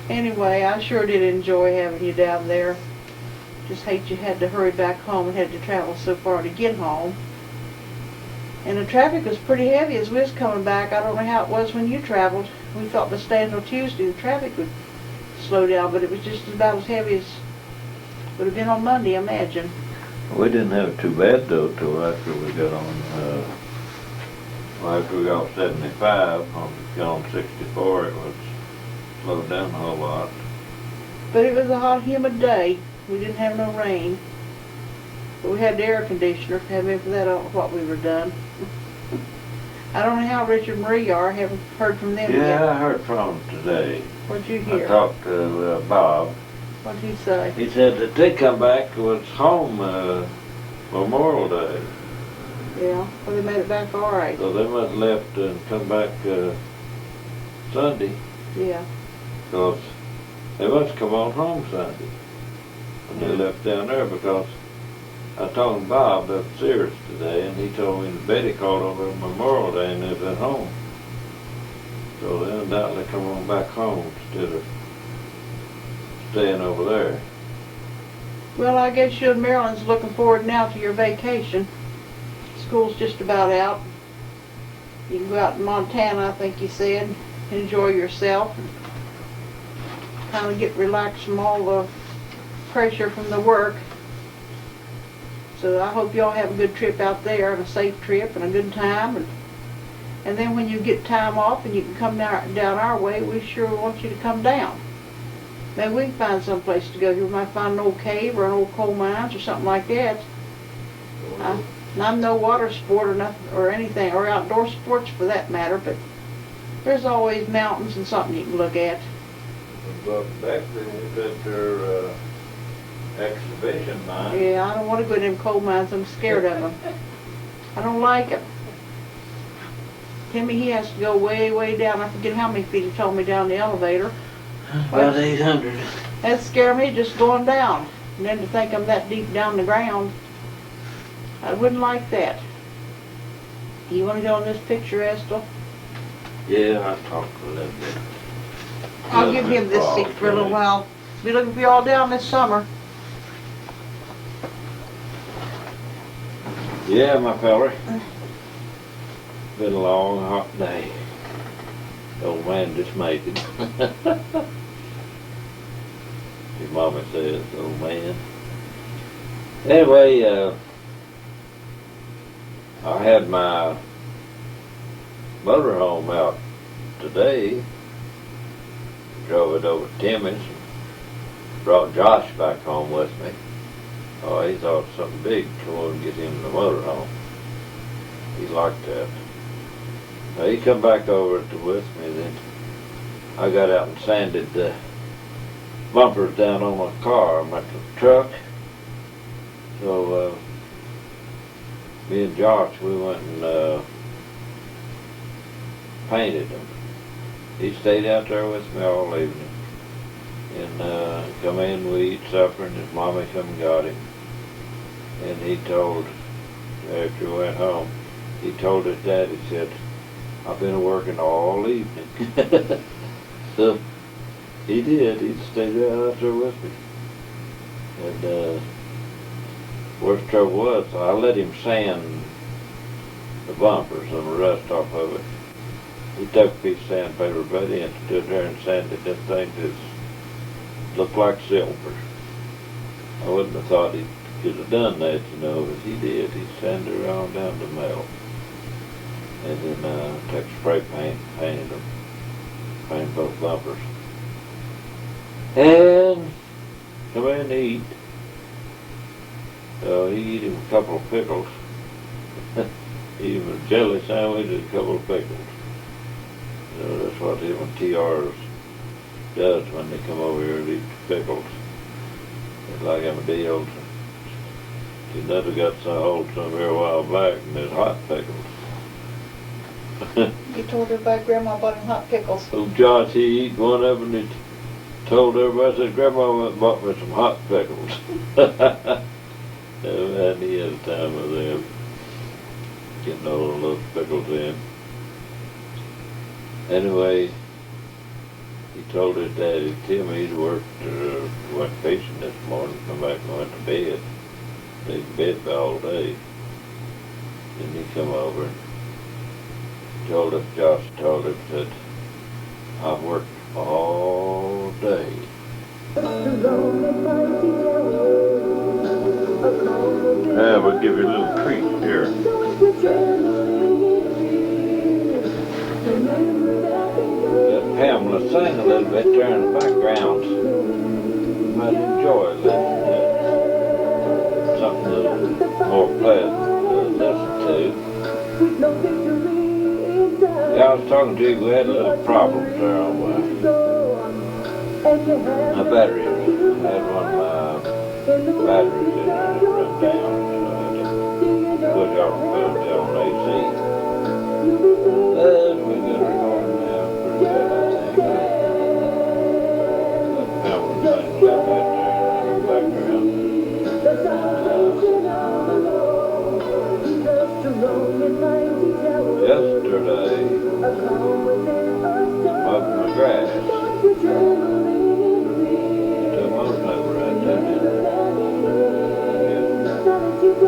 Anyway, I sure did enjoy having you down there. Just hate you had to hurry back home and had to travel so far to get home. And the traffic was pretty heavy as we was coming back. I don't know how it was when you traveled. We thought by staying until Tuesday the traffic would slow down, but it was just about as heavy as would have been on Monday, I imagine. We didn't have it too bad though till after we got on, after we got off 75, got on 64, it was slowed down a whole lot. But it was a hot, humid day. We didn't have no rain. But we had the air conditioner. Had been for that, I don't know what we were done. I don't know how Richard and Marie are. I haven't heard from them yet. Yeah, I heard from them today. What'd you hear? I talked to Bob. What'd he say? He said that they come back was home Memorial Day. Yeah, well they made it back all right. So they must have left and come back Sunday. Yeah. Because they must come on home Sunday. And they left down there because I told Bob up Sears today, and he told me that Betty called over Memorial Day and they was at home. So they undoubtedly come on back home instead of staying over there. Well, I guess you and Marilyn's looking forward now to your vacation. School's just about out. You can go out in Montana, I think you said, enjoy yourself, and kind of get relaxed from all the pressure from the work. So I hope y'all have a good trip out there, and a safe trip, and a good time. And then when you get time off and you can come down our way, we sure want you to come down. Maybe we can find some place to go. You might find an old cave or an old coal mines or something like that. I'm no water sport or nothing or anything, or outdoor sports for that matter, but there's always mountains and something you can look at. But back then, at their exhibition mine. Yeah, I don't want to go to them coal mines. I'm scared of them. I don't like them. Timmy, he has to go way, way down. I forget how many feet he told me down the elevator. About 800. That scared me just going down. And then to think I'm that deep down the ground, I wouldn't like that. You want to go in this picture, Estelle? Yeah, I talked a little bit. I'll give him this seat for a little while. Be looking for you all down this summer. Yeah, my feller. Been a long, hot day. The old man just made it. Your mama says, old man. Anyway, I had my motorhome out today. Drove it over to Timmy's. Brought Josh back home with me. Oh, he thought something big come on and get him in the motorhome. He liked that. Now he come back over with me then. I got out and sanded the bumpers down on my car, my truck. So me and Josh, we went and painted them. He stayed out there with me all evening. And come in, we eat supper, and his mommy come and got him. And he told, after we went home, he told his dad, he said, I've been working all evening. So he did. He stayed out there with me. And worst trouble was, I let him sand the bumpers and the rust off of it. He took a piece of sandpaper, buddy, and stood there and sanded them things as looked like silver. I wouldn't have thought he could have done that, you know, but he did. He sanded it all down to melt. And then took spray paint, painted them, painted both bumpers. And come in and eat. So he eat him a couple of pickles. Eat him a jelly sandwich and a couple of pickles. So that's what them and TRs does when they come over here and eat the pickles. It's like them deals. She never got some hold some here a while back, and there's hot pickles. You told everybody Grandma bought him hot pickles. Oh, Josh, he eat one of them and he told everybody, said, Grandma went and bought me some hot pickles. Never had any other time with them. Getting all those pickles in. Anyway, he told his daddy, Tim, he'd worked, went fishing this morning, come back and went to bed. Stayed in bed all day. Then he come over and told us, Josh told him, said, I've worked all day. Yeah, we'll give you a little treat here. Let Pamela sing a little bit there in the background. You might enjoy it. Something a little more pleasant to listen to. Yeah, I was talking to you, we had a little problem there on my battery. I had one of my batteries in there that run down, so I had to push off and put it down on AC. And we got her going now pretty good, I think. That Pamela sang a little bit there in the background. Yesterday, mowed my grass. Took most of it right there.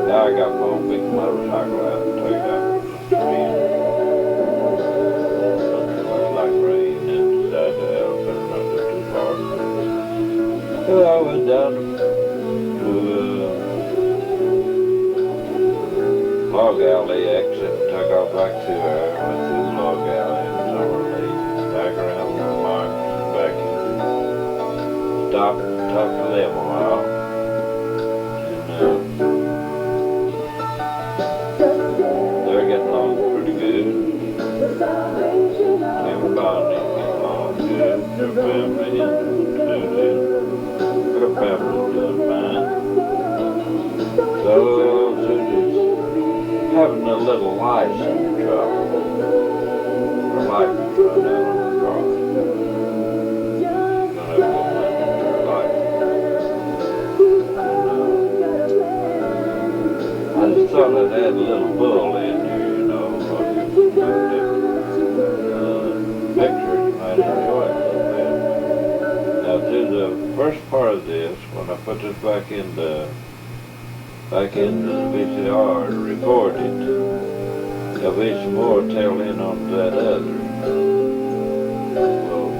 Now I got my old big motorcycle out and took it out to the street. It was like rain and decided to have better not go too far. So I went down to log alley exit, took off back to her, went through the log alley and Summerlee, back around the mark, back in, stopped and talked to them a while. And they're getting along pretty good. Them and Bonnie getting along good. Their family and her family's doing fine. So having a little license trouble. Her license run out on her car. She's gonna have to go back into her license. I just thought I'd add a little bull in here, you know, while you looked at pictures, you might enjoy it a little bit. Now, through the first part of this, when I put this back into the VCR to record it, there'll be some more tail in on that other. We'll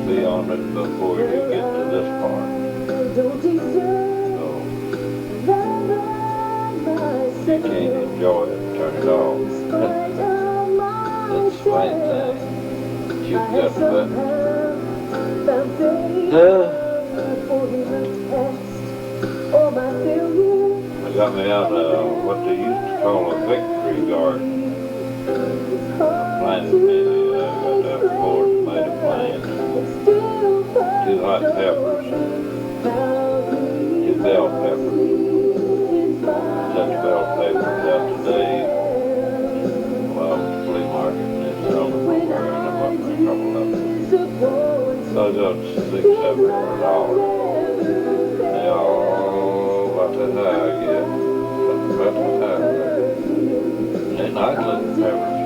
be on it before you get to this part. So, you can't enjoy it, turn it off. That's the main thing. You've got the button. I got me out of what they used to call a victory garden. I planted many, I got that 4 tomato plants, 2 hot peppers, 2 bell peppers. Set the bell peppers out today. Well, the flea market, and they sell them over there, and I bought me a couple of them. So I got $600-700. They all about that high, yeah. About that high. They're nice looking peppers.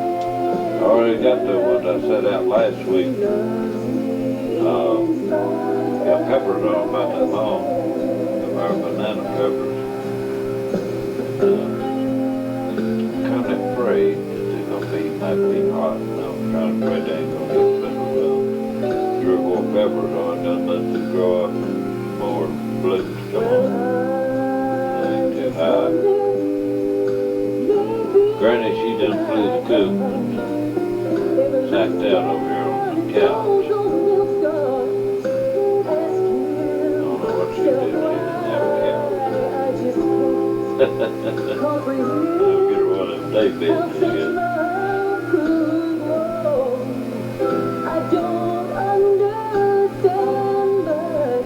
I already got the ones I set out last week. Got peppers on about that long. Our banana peppers. Kind of afraid that they're going to might be hot. I'm kind of afraid they ain't going to get better well. 3 or 4 peppers on, done let them grow up more blooms come on. They ain't too high. Granny, she done flew the coop and sat down over here on the couch. I don't know what she did. She didn't have a couch. I'll get her one of them day beds again.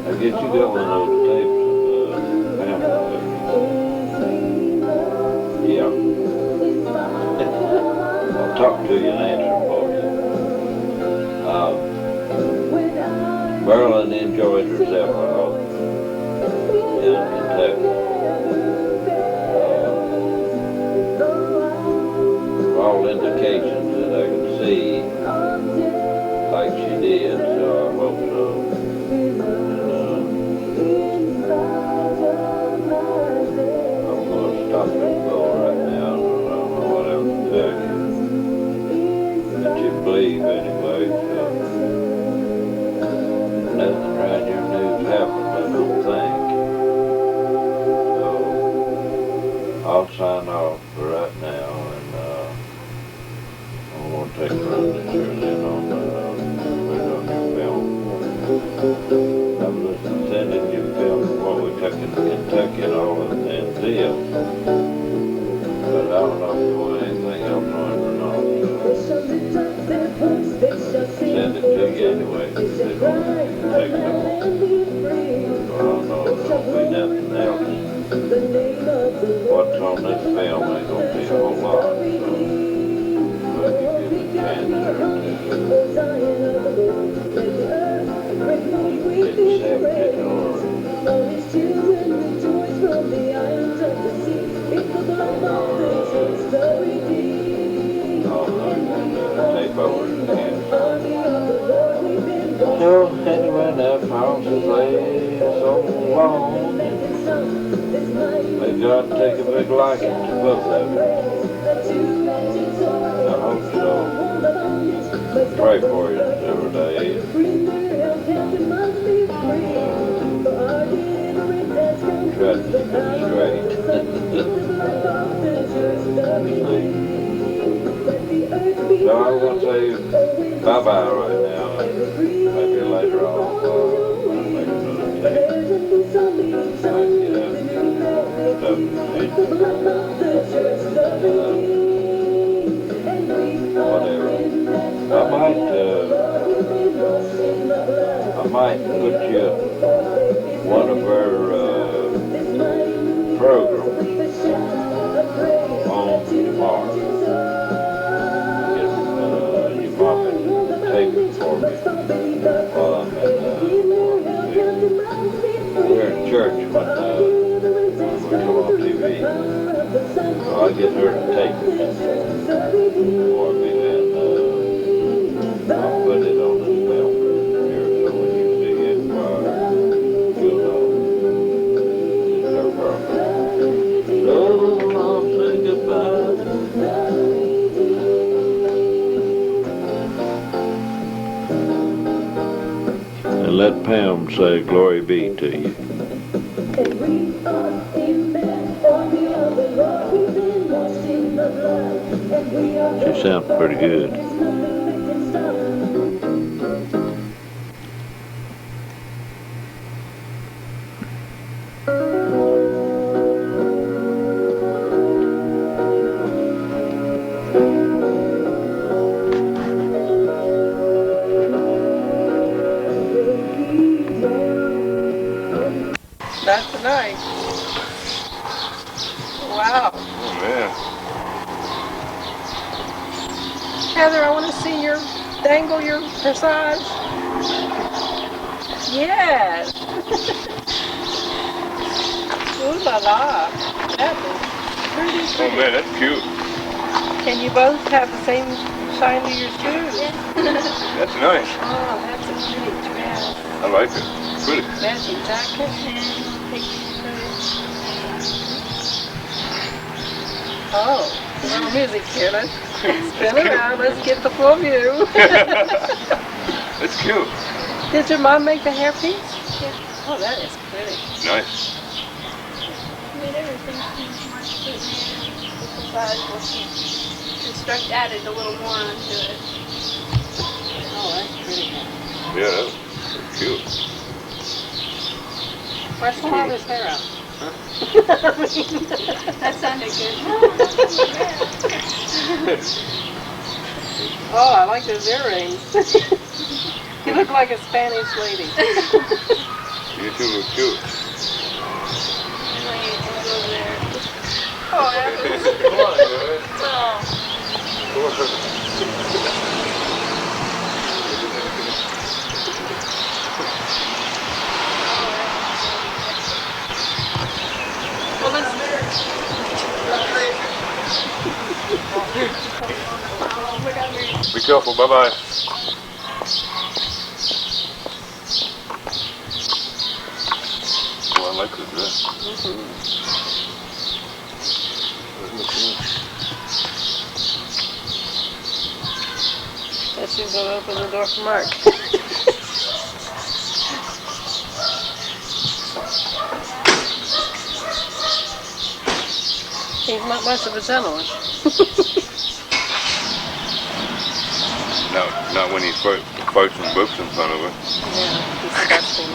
I get you got one of those tapes of family. Yeah. I'll talk to you and answer for you. Marilyn enjoyed herself, I hope, in Kentucky. All indications that I can see like she did, so I hope so. I'm going to stop and go right now. I don't know what else to tell you. That you believe anyway, so nothing around your news happened, I don't think. So I'll sign off for right now, and I'm going to take a run this year then on your film. I'm listening, sending you film of what we took in Kentucky and all of that this. But I don't know if you want anything else on it or not. So send it to you anyway. They don't take it all. I don't know if there'll be nothing else. What's on this film ain't going to be a whole lot. So but you give me a chance there to accept it or take over again. So anyway, that house is laid so long. May God take a big liking to both of you. I hope so. Pray for you every day. Try to keep it straight. So I'm going to say bye-bye right now, and maybe later on I'll make another tape. Might get out and stuff whatever. I might put you one of her programs on tomorrow. Your mom can take it for me while I'm in we're in church when we come on TV. So I'll get her to take it for me, and I'll put it on this film here, so when you see it, you'll know it's her program. So I'll say goodbye. And let Pam say glory be to you. She sounds pretty good. Not tonight. Wow. Oh, man. Heather, I want to see your dangle your corsage. Yes. Ooh la la. That is pretty. Oh, man, that's cute. Can you both have the same shine to your shoes? That's nice. Oh, that's a pretty dress. I like it. Pretty. Matching jacket and oh, a little music here. Let's spin around. Let's get the full view. It's cute. Did your mom make the hairpiece? Yeah. Oh, that is pretty. Nice. Made everything seem more sweet. Construct added a little more onto it. Oh, that's pretty. Yeah, that's cute. Where's the all his hair out? That sounded good. Oh, I like those earrings. You look like a Spanish lady. You two look cute. Oh, yeah. Well, let's... Be careful, bye-bye. Oh, I like this dress. Guess she's gonna open the door for Mark. He's not much of a gentleman. No, not when he's posting books in front of her. Yeah, disgusting.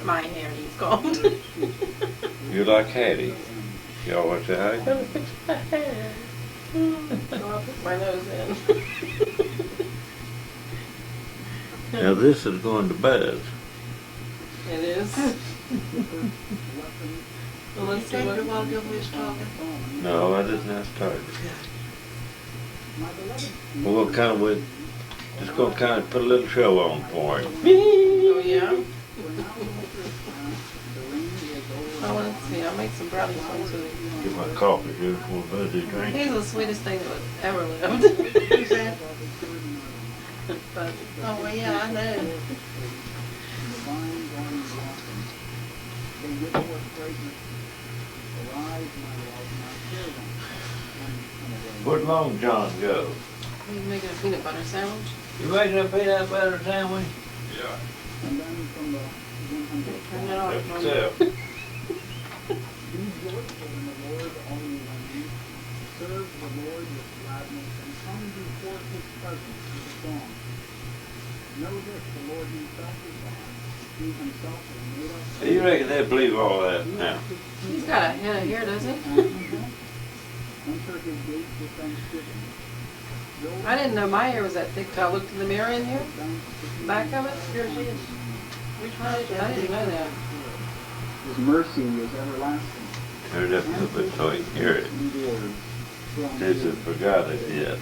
My hair, he's called. You like Hattie. Y'all watch that? I'm gonna fix my hair. So I'll put my nose in. Now this is going to bed. It is. Well, let's see what while Gilby was talking. No, I didn't have started. We're gonna kind of just gonna kind of put a little show on for him. Oh yeah. I want to see. I'll make some brownies for him. Get my coffee here before I do drink. He's the sweetest thing that ever lived. Who's that? But, Oh, well, yeah, I know. Where'd Long John go? you making a peanut butter sandwich? You making a peanut butter sandwich? Yeah. Turn that off. That's it. You reckon they believe all that now? He's got a head of hair, doesn't he? I didn't know my hair was that thick till I looked in the mirror in here. Back of it. Here she is. I didn't know that. His mercy is everlasting. Turn it up a little bit so you can hear it. This is forgot it yet.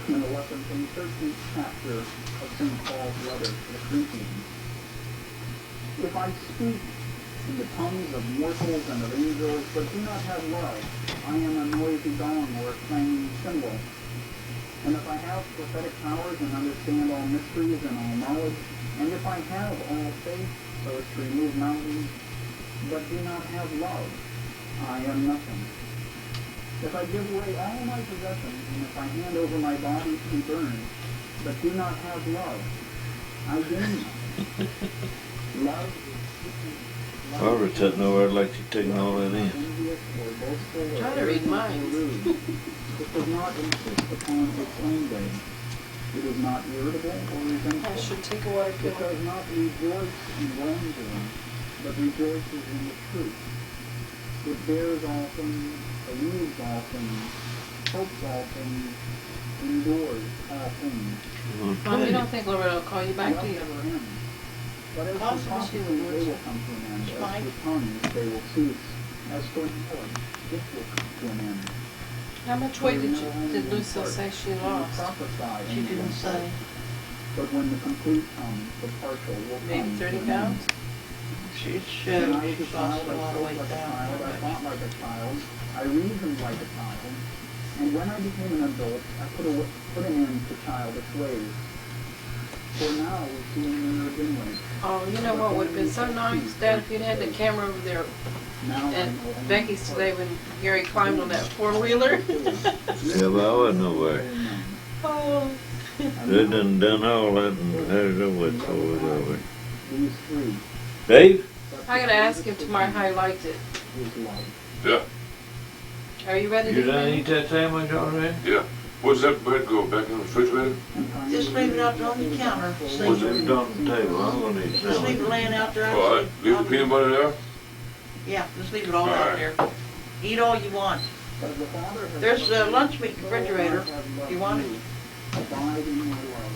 In the 13th chapter of St. Paul's letter to the Corinthians, if I speak in the tongues of mortals and of angels, but do not have love, I am a noisy gong or a clanging cymbal. And if I have prophetic powers and understand all mysteries and all knowledge, and if I have all faith so as to remove mountains, but do not have love, I am nothing. If I give away all my possessions, and if I hand over my body to be burned, but do not have love, I gain nothing. Love is Barbara said nowhere like she's taking all that in. Try to read mine. It does not insist upon its own way. It is not irritable or resentful. I should take a water It pill. does not rejoice in wrongdoing, but rejoices in the truth. It bears all things, believes all things, hopes all things, endures all things. Mom, you don't think Loretta will call you back, do you? Never ends. But as Awesome, for she prophecy, would. they will come to an end. As for tongues, they will cease. As for knowledge, it will come to an end. How much weight did Lucy say she lost? She didn't say. But when the complete comes, the partial will come. Maybe 30 pounds? She When I showed was a she lost child, a I lot of spoke weight like a down. child, I thought like a child, I reasoned like a child, and when I became an adult, I put an end to childish ways. For now we see in mirror dimly. Oh, you know what would have been so nice, Dad, if you'd had the camera over there at Becky's today when Gary climbed on that four-wheeler. Yeah, but I wasn't nowhere. Oh. They done all that and had it over with, so it was over. These three Dave? I gotta ask him tomorrow how he liked it. is life. Yeah. Are you ready You to done finish? eat that sandwich already? Yeah. Where's that bread go? Back in the refrigerator? Just leave it out there on the counter. What's Sleep it it. on the table? I'm gonna eat Just leave sandwich. it laying out there. All right. Leave the peanut butter there? Yeah, just leave it all All out right. there. Eat all you want. But the Father has There's a lunch meat refrigerator. If you want it. Abide in my love.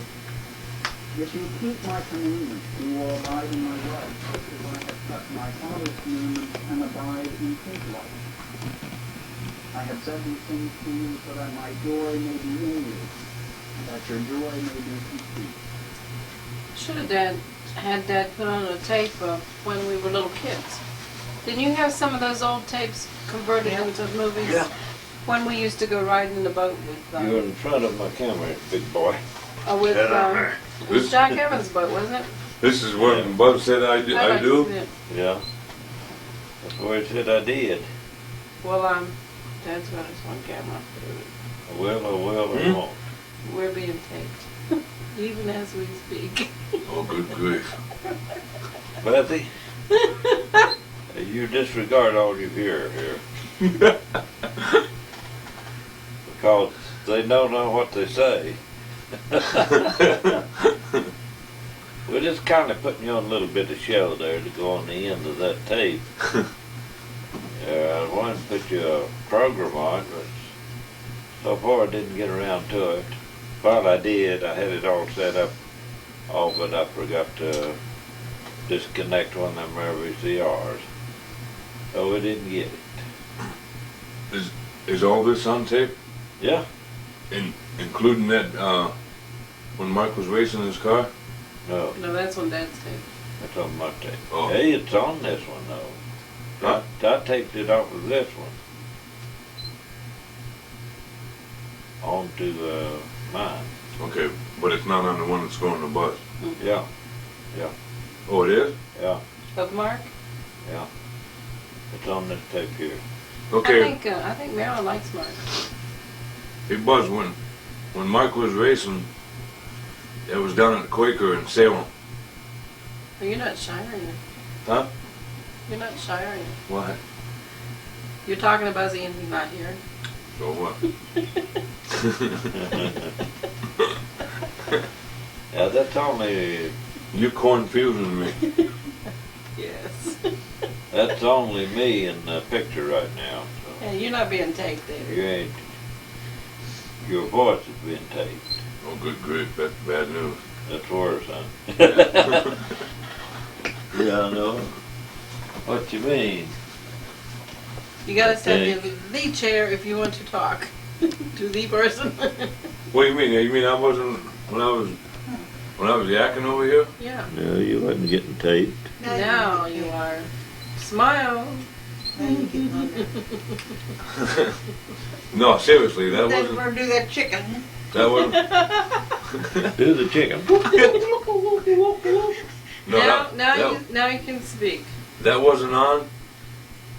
If you keep my commandments, you will abide in my love, just as I have kept my Father's commandments and abide in his love. I have said these things to you so that my joy may be in you, and that your joy may be complete. Should have had Dad put on a tape of when we were little kids. Didn't you have some of those old tapes converted into movies? Yeah. When we used to go riding in the boat with, You're in front of my camera, big boy. with Sit down there. it was Jack Evans' boat, wasn't it? This is what Bub said I I'd like to do? see it. Yeah. That's where it said I did. Well, Dad's got his one camera. Well, or well, or won't. We're being taped, even as we speak. Oh, good grief. Bethy, you disregard all you hear here. Because They don't know what they say. We're just kind of putting you on a little bit of show there to go on the end of that tape. I wanted to put you a program on, but so far I didn't get around to it. While I did, I had it all set up, all but I forgot to disconnect one of them VCRs. So we didn't get it. Is all this on tape? Yeah. Including that, when Mark was racing his car? No. No, that's on Dad's tape. That's on my tape. Oh. Hey, it's on this one though. I taped it off of this one. Onto mine. Okay, but it's not on the one that's going to the bus? Yeah. Yeah. Oh, it is? Yeah. Of Mark? Yeah. It's on this tape here. Okay. I think Marilyn likes Mark. It was when Mark was racing, it was down at the Quaker in Salem. Well, you're not shy, are you? Huh? You're not shy, are you? What? You're talking to Buzzy and he's not here. So what? Yeah, that's only... You're confusing me. Yes. That's only me in the picture right now. So. Yeah, you're not being taped, David. You ain't... Your voice is being taped. Oh, good grief, that's bad news. That's worse, huh? Yeah, I know. What you mean? You gotta stand in the chair if you want to talk to the person. What do you mean? You mean I wasn't when I was yakking over here? Yeah. No, you wasn't getting taped. Now you are. Smile. No, seriously, that wasn't. Never do that chicken. That wasn't. Do the chicken. No, now you can speak. That wasn't on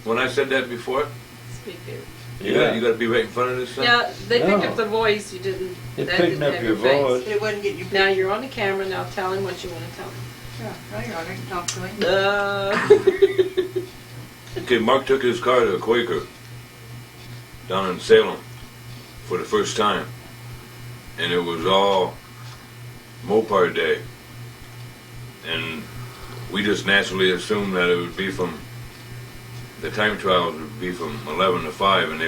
when I said that before. Speak, David. You got to be right in front of this thing. Yeah, they picked up the voice. You didn't. It's that picking didn't up have your face. voice. It wouldn't get you. Now you're on the camera. Now tell him what you want to tell him. Yeah, right, I can talk to him. Okay, Mark took his car to a Quaker down in Salem for the first time, and it was all Mopar Day, and we just naturally assumed that it would be from the time trials would be from 11 to 5, and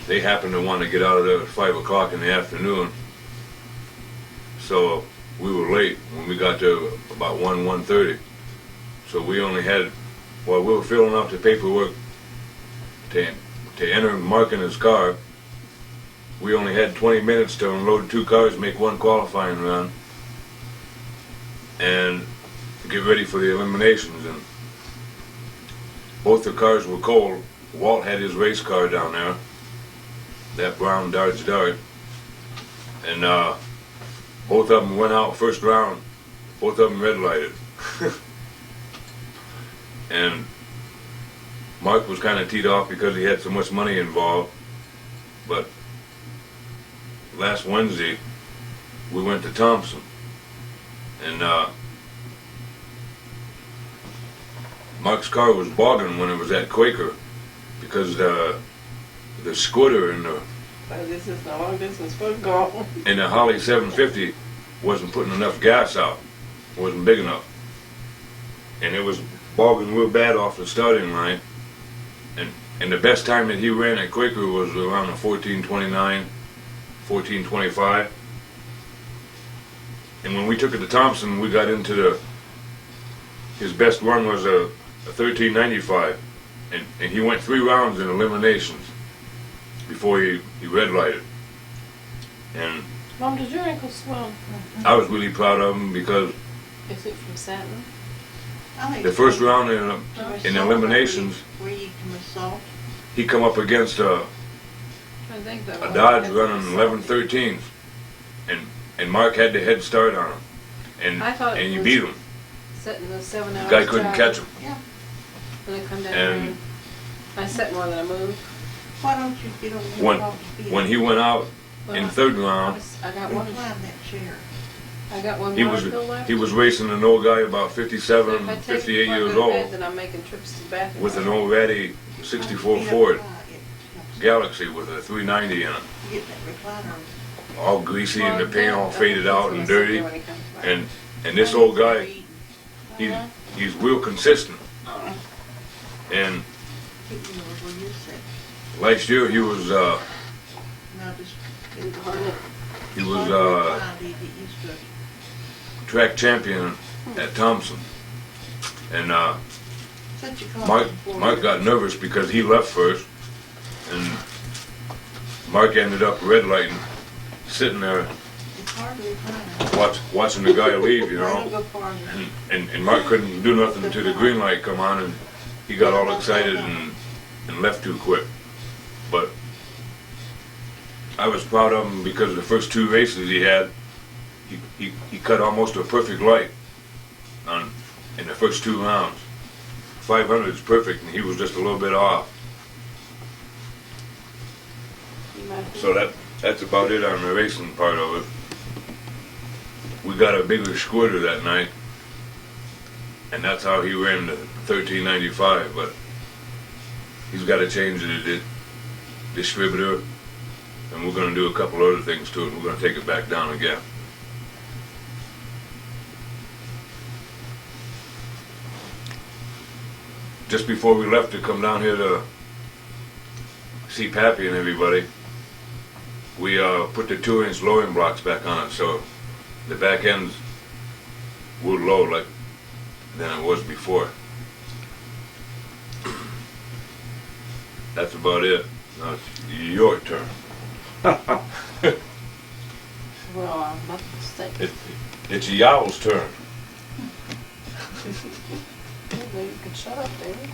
they happened to want to get out of there at 5 o'clock in the afternoon, so we were late when we got there about 1:30. So we only had, while we were filling out the paperwork to enter Mark in his car, we only had 20 minutes to unload 2 cars, make 1 qualifying run, and get ready for the eliminations. And both the cars were cold. Walt had his race car down there, that brown Dodge Dart, and both of them went out first round. Both of them red lighted. And Mark was kind of teed off because he had so much money involved. But last Wednesday, we went to Thompson. And Mark's car was bogging when it was at Quaker because the scooter and the This is the long distance football. and the Holly 750 wasn't putting enough gas out. It wasn't big enough. And it was bogging real bad off the starting line. And the best time that he ran at Quaker was around a 14:29, 14:25. And when we took it to Thompson, we got into his best run was a 13:95. And he went 3 rounds in eliminations before he red lighted. And Mom, did your ankle swell? I was really proud of him because Is it from satin? the first round in eliminations, Where you can assault. he come up against a Dodge running 11-13s, and Mark had the head start on him, and you beat him. Sitting the 7 hours. The guy couldn't catch him. Yeah. And I come down And there. I sat more than I moved. Why don't you get over there? When he went out in third round, I got one. Climb that chair. I got one he more was pill left. he was racing an old guy about If 57, I take 58 before I go years to bed, old then I'm making trips to the bathroom. with an old ratty 64 Ford, Galaxy with a 390 in it. Get that recliner. All greasy and the paint all faded out and dirty. And this old guy, he's real consistent. And last year he was track champion at Thompson. And Mark got nervous because he left first, and Mark ended up red lighting, sitting there watching the guy leave, you know. And Mark couldn't do nothing until the green light come on, and he got all excited and left too quick. But I was proud of him because the first 2 races he had, he cut almost a perfect light in the first 2 rounds. 500 is perfect, and he was just a little bit off. So that's about it on the racing part of it. We got a bigger squirter that night, and that's how he ran the 1395. But he's got to change the distributor, and we're going to do a couple other things to it. We're going to take it back down again. Just before we left to come down here to see Pappy and everybody, we put the 2-inch lowering blocks back on it, so the back end's wood low like than it was before. That's about it. Now it's your turn. Well, I'm not mistaken. It's Yowl's turn. Maybe you could shut up, David.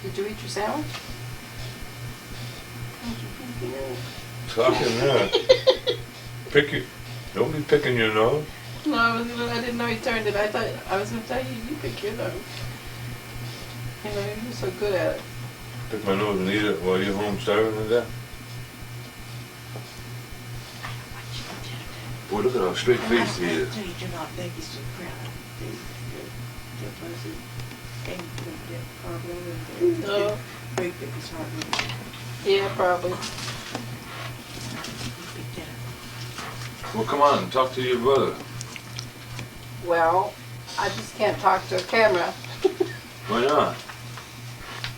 Did you eat your sandwich? Talking there. Don't be picking your nose. No, I didn't know he turned it. I thought I was going to tell you, you pick your nose. You know, you're so good at it. Pick my nose and eat it while you're home starving to death. Boy, look at how straight faced he is. Yeah, probably. Well, come on, talk to your brother. Well, I just can't talk to a camera. Why not?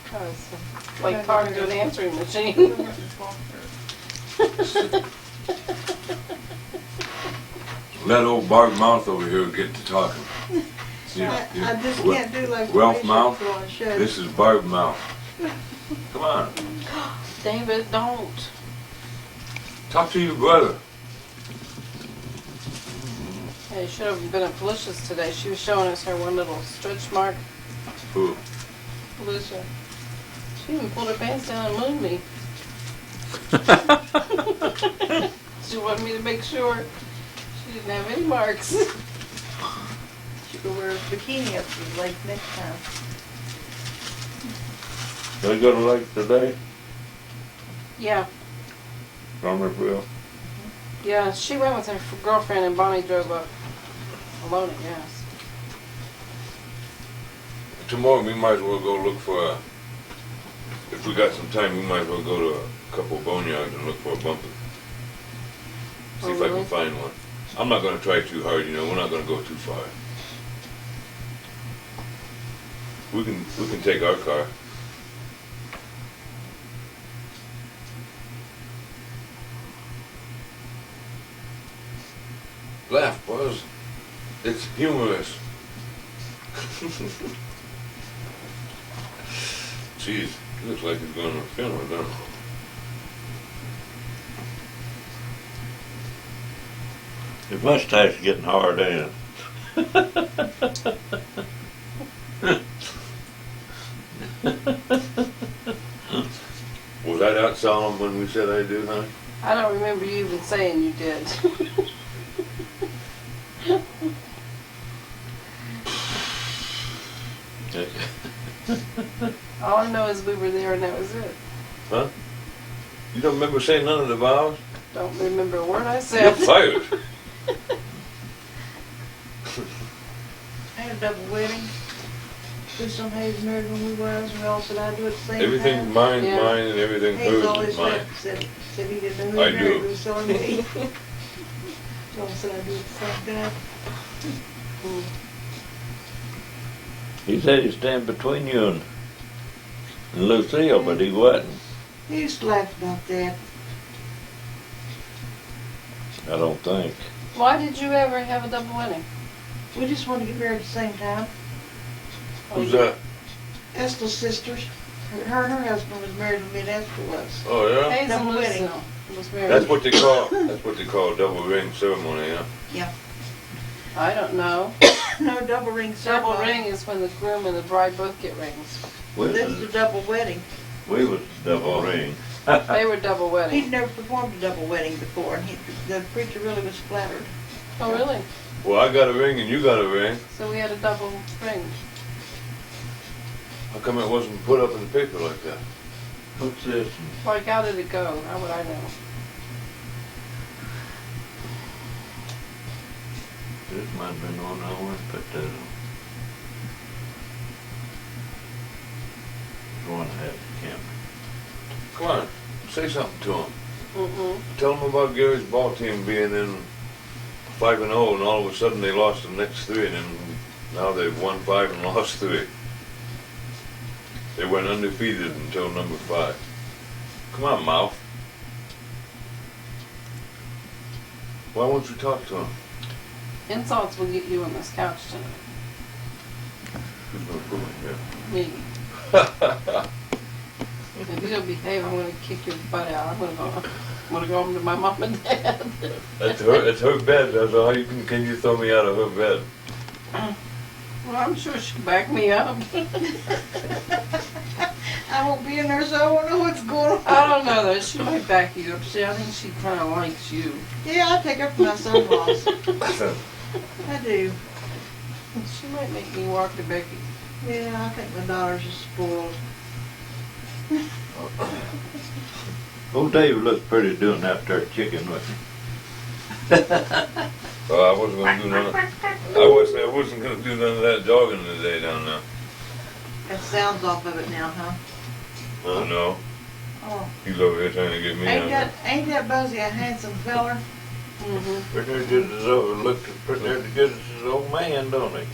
Because it's like talking to an answering machine. Let old Barb Mouth over here get to talking. I just can't do like Ralph Mouth. so I should. This is Barb Mouth. Come on. David, don't. Talk to your brother. Yeah, you should have been at Felicia's today. She was showing us her one little stretch mark. Who? Felicia. She even pulled her pants down and mooned me. She wanted me to make sure she didn't have any marks. She could wear a bikini up to the lake next time. They go to lake today? Yeah. Somerville. Yeah, she went with her girlfriend and Bonnie drove up. Alone, I guess. Tomorrow we might as well go look for if we got some time, we might as well go to a couple of boneyards and look for a bumper. See if I can find one. I'm not going to try too hard, you know, we're not going to go too far. We can take our car. Laugh, Buzz. It's humorous. Jeez, he looks like he's going to a funeral, doesn't he? Your mustache is getting hard, ain't Was I that solemn when we said I do, honey? I don't remember you even saying you did. All I know is we were there and that was it. Huh? You don't remember saying none of the vows? Don't remember a word I said. You're fired. I had a double wedding. do some Hayes married when we was, and we all said I'd do it at the same Everything's time. mine, Yeah. mine, and everything Hayes hers always is mine. said he didn't know who I he married, do. who was selling me. We all said I'd do it at the same time. He said he'd stand between you and Lucille, but he wasn't. He used to laugh about that. I don't think. Why did you ever have a double wedding? We just wanted to get married at the same time. Who's that? Esther's sisters. Her and her husband was married when me and Esther was. Oh, yeah? Hayes and Double wedding. Lucille was married. That's what they call a double ring ceremony, yeah? Yeah. I don't know. No double ring ceremony. Double ring is when the groom and the bride both get rings. This is a double wedding. We was double ring. They were double wedding. He'd never performed a double wedding before, and the preacher really was flattered. Oh, really? Well, I got a ring and you got a ring. So we had a double ring. How come it wasn't put up in the paper like that? What's this? Like, how did it go? How would I know? This might have been one I went put that on. The one I had at the camp. Come on, say something to him. Mm-mm. Tell him about Gary's ball team being in 5-0, and all of a sudden they lost the next 3, and then now they've won 5 and lost 3. They went undefeated until number 5. Come on, mouth. Why won't you talk to him? Insults will get you on this couch tonight. Who's gonna prove it? Me. If you don't behave, I'm going to kick your butt out. I'm going to go home to my mom and dad. It's her bed. That's how can you throw me out of her bed? Well, I'm sure she'll back me up. I won't be in there, so I won't know what's going on. I don't know though. She might back you up. I think she kind of likes you. Yeah, I take her for my son-in-laws. I do. She might make me walk to Becky. Yeah, I think my daughters are spoiled. Old Dave looked pretty doing that there chicken with him. Well, I wasn't gonna do none of I wasn't gonna do none of that jogging today down there. That sounds off of it now, huh? Oh no. Oh. He's over here trying to get me down there. Ain't that Buzzy a handsome feller? Mm-hmm. Pretty near good as old, looked pretty near as good as his old man, don't he?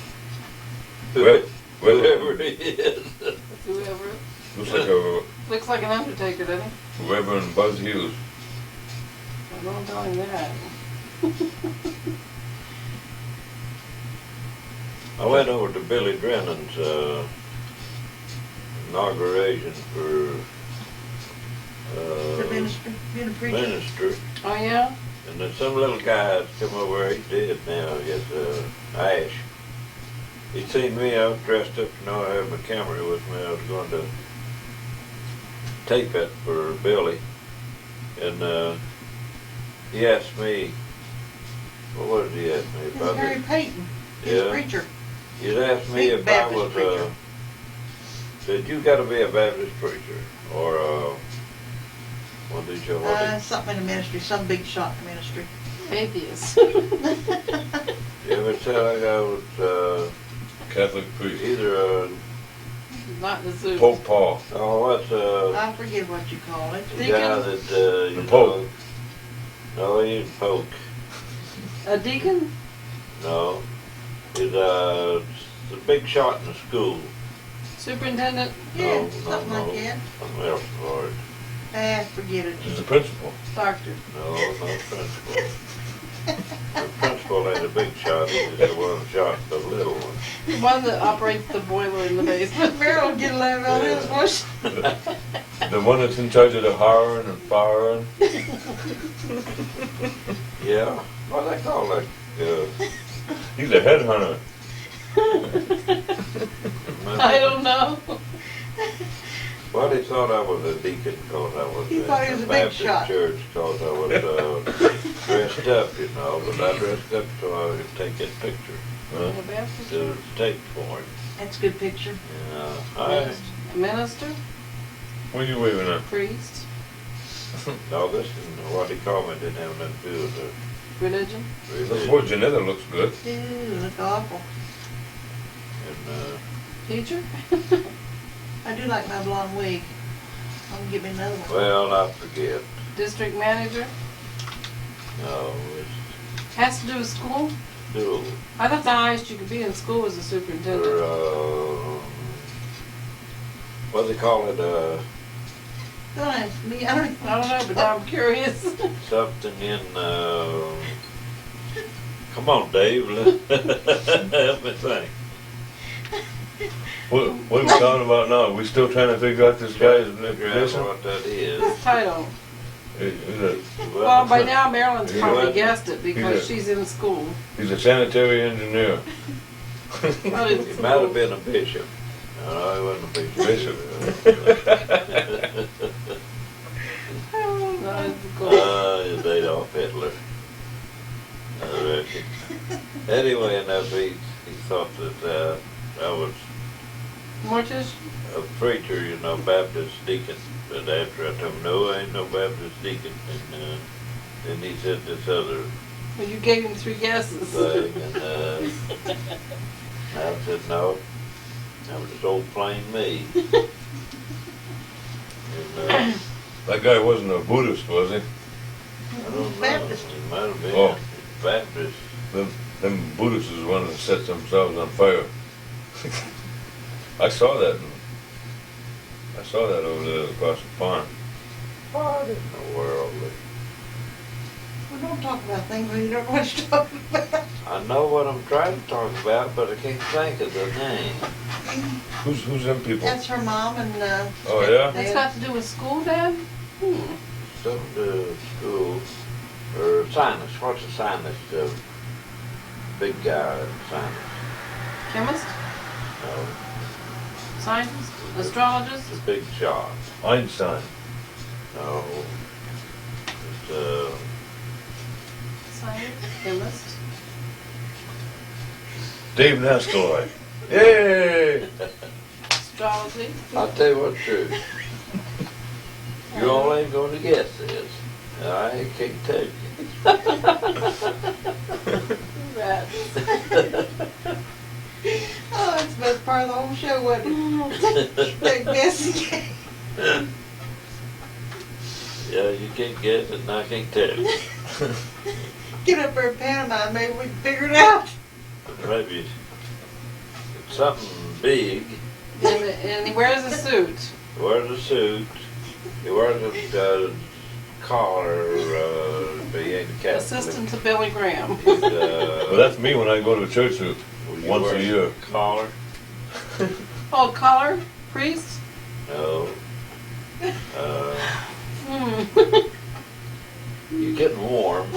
Whatever he is. Whoever. Looks like an undertaker, doesn't he? Reverend Buzz Hughes. I don't tell him that. I went over to Billy Drennan's inauguration for ministry, being a preacher. ministry. Oh yeah? And then some little guys come over, he's dead now, I guess, Ash. He seen me, I was dressed up, you know, I had my camera with me, I was going to tape it for Billy. And he asked me, what did he ask me? It's Harry Payton, he's a preacher. He'd asked me Big if Baptist I was, preacher. said, you gotta be a Baptist preacher, or what did you, Something in the ministry, some big shot in the ministry. Atheist. You ever said I was, Catholic priest. either Not the zoo. Pope Paul. oh, what's, I forget what you call it. the guy that, you The Pope. know, no, he ain't Pope. A deacon? No. He's a big shot in the school. Superintendent? Yeah, No, something no, like that. Something else for it. Forget it. He's the principal. Doctor. No, not principal. The principal ain't a big shot, he's the one shot, the little one. The one that operates the boiler in the basement. Meryl will get a laugh out of his voice. The one that's in charge of the hiring and firing. Yeah, what they call that? He's a headhunter. I don't know. Well, he thought I was a deacon because I was He in thought he was the a big Baptist shot. church because I was dressed up, you know, but I dressed up so I could take his picture. In the Baptist To church? take for him. That's a good picture. Yeah, A minister? What are you waving at? Priest? no, this is what he called me, didn't have nothing to do with the Religion? This boy Janetta looks good. Ew, look awful. And Teacher? I do like my blonde wig. I'm gonna give me another one. Well, I forget. District manager? No, Has to do with school? it's school. I thought the highest you could be in school was a superintendent. Or, what do they call it? Don't ask me. I don't know, but I'm curious. Something in, come on, Dave. Help me think. What are we talking about now? Are we still trying to figure out this guy's position? What that is. Title. Is it? Well, by now Marilyn's He's probably a- guessed it because he's a- she's in school. He's a sanitary engineer. He might have been a bishop. No, he wasn't a bishop. He's Adolf Hitler. I reckon. Anyway, enough he thought that I was Mortish? a preacher, you know, Baptist deacon. But after I told him, no, I ain't no Baptist deacon. And then he said this other Well, you gave him 3 guesses. thing. And I said, no, I'm just old plain me. And, That guy wasn't a Buddhist, was he? I don't know. He might have been. Oh. Baptist. Them Buddhists is the ones that set themselves on fire. I saw that. I saw that over there across the farm. What in the world? We don't talk about things when you don't know what you're talking about. I know what I'm trying to talk about, but I can't think of the name. Who's them people? That's her mom and Oh yeah? That's got to do with school, Dad? Something to do with school. Or sinus. What's a sinus? Big guy, sinus. Chemist? No. Scientist? Astrologist? The big shot. Einstein. No. It's, Scientist? Chemist? Dave Nestor. Yay! Astrology? I'll tell you what's true. You all ain't gonna guess this. I can't tell you. Oh, that's the best part of the whole show, wasn't it? That guessing game. Yeah, you can't guess it and I can't tell you. Get up there and pantomime, maybe we can figure it out. Maybe it's something big. And he wears a suit. He wears a suit. He wears a collar, but he ain't a Catholic. Assistant to Billy Graham. Well, that's me when I go to church once a year. Collar? Oh, collar? Priest? No. You're getting warm.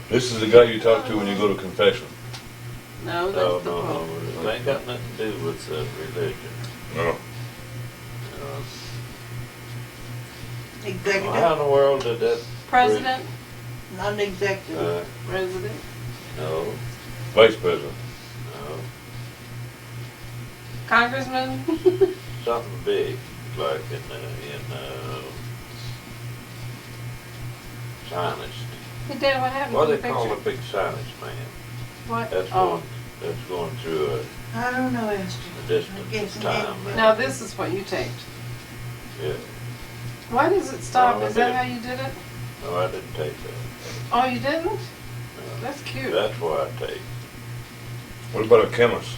This is the guy you talk to when you go to confession. No, that's No, the no, Pope. no. It ain't got nothing to do with religion. No. Executive? How in the world did that... President? Not an executive. President? No. Vice president. No. Congressman? Something big, like in sinus. Hey, Dad, what happened What to do the they call picture? a big sinus man? What? That's Oh. going through I don't know, Esther. a distance of time. Now this is what you taped. Yeah. Why does it stop? No, I Is that didn't. how you did it? No, I didn't take that. Oh, you didn't? That's cute. That's why I take. What about a chemist?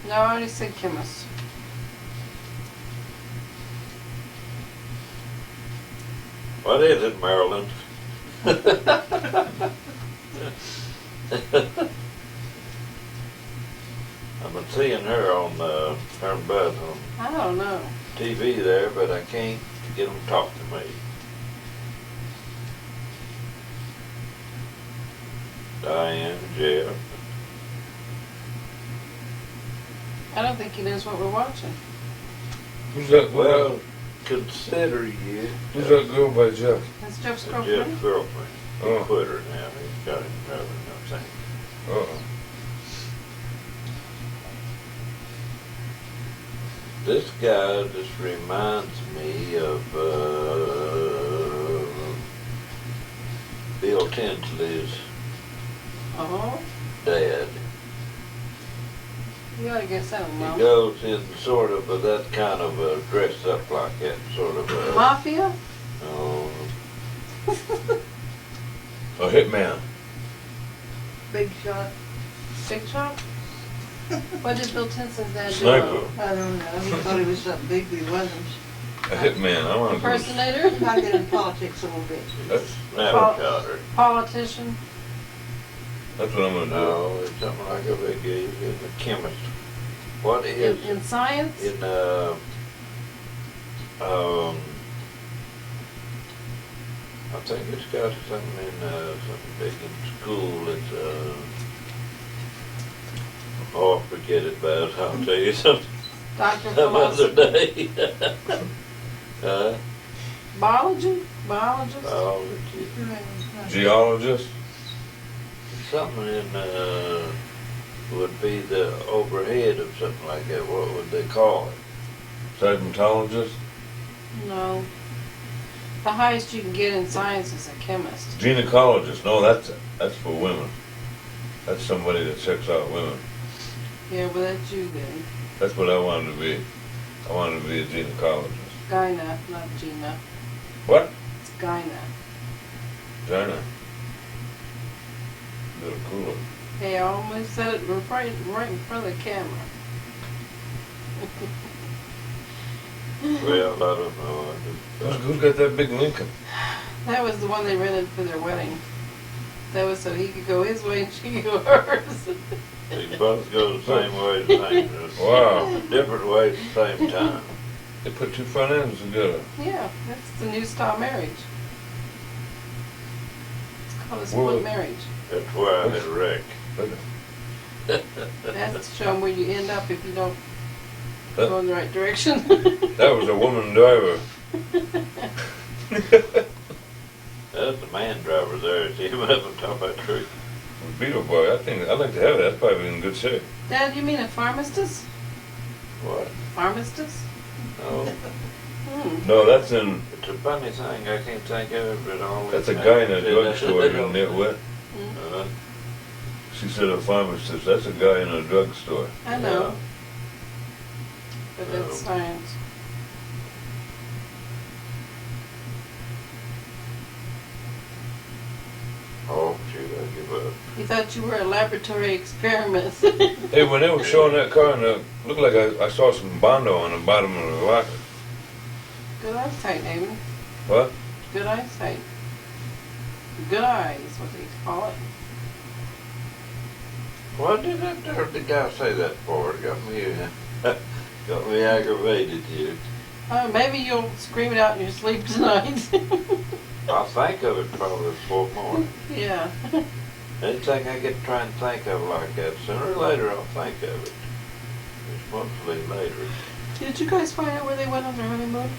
No, I already said chemist. What is it, Marilyn? I've been seeing her on her and Bud on I don't know. TV there, but I can't get them to talk to me. Diane, Jeff. I don't think he knows what we're watching. Who's that? Well, consider you. Who's that girl by Jeff? That's Jeff's Jeff's girlfriend. girlfriend. He Oh. quit her now. He's got in trouble, you know what I'm saying? Uh-oh. This guy just reminds me of Bill Tinsley's Oh. dad. You ought to get some, He Mom. goes in sort of that kind of dressed up like that, sort of Mafia? oh, A hitman. Big shot. Big shot? What did Bill Tinson's dad do? Sniper. I don't know. He thought he was something big, but he wasn't. A hitman. I want to go. Impersonator? He might get in politics a little bit. That's snapshot. Politician? That's what I'm gonna do. No, it's something like a big in the chemist. What is In science? in I think it's got something in something big in school. It's oh, forget it, Baz. I'll tell you something Dr. some other day. Biology? Biologist? Biology. Geologist. Something in would be the overhead of something like that. What would they call it? Seismologist. No. The highest you can get in science is a chemist. Gynecologist. No, that's for women. That's somebody that checks out women. Yeah, well, that's you then. That's what I wanted to be. I wanted to be a gynecologist. Gyna, not Gina. What? It's Gyna. China. A little cooler. Hey, I almost said it right in front of the camera. Well, I don't know. Who's got that big Lincoln? That was the one they rented for their wedding. That was so he could go his way and she could go hers. They both go the same way at the same time. Wow. Different ways at the same time. They put two front ends together. Yeah, that's the new style marriage. It's called a split Well, marriage. That's why I had a wreck. That's to show them where you end up if you don't go in the right direction. That was a woman driver. That's the man driver there. See him up on top of that tree. Beetle Boy, I think I'd like to have that. That's probably in good shape. Dad, you mean a pharmacist? What? Pharmacist? No. No, that's in. It's a funny thing. I can't think of it, but all That's a guy in a drugstore, isn't it? What? Uh-huh. She said a pharmacist. That's a guy in a drugstore. I know. But that's science. Oh, shoot, I give up. You thought you were a laboratory experiment. Hey, when they were showing that car, and it looked like I saw some Bondo on the bottom of the locker. Good eyesight, David. What? Good eyesight. Good eyes, what they call it. What did the guy say that for? It got me aggravated here. Maybe you'll scream it out in your sleep tonight. I'll think of it probably before morning. Yeah. Anything I get to try and think of like that, sooner or later I'll think of it. It's mostly later. Did you guys find out where they went on their honeymoon?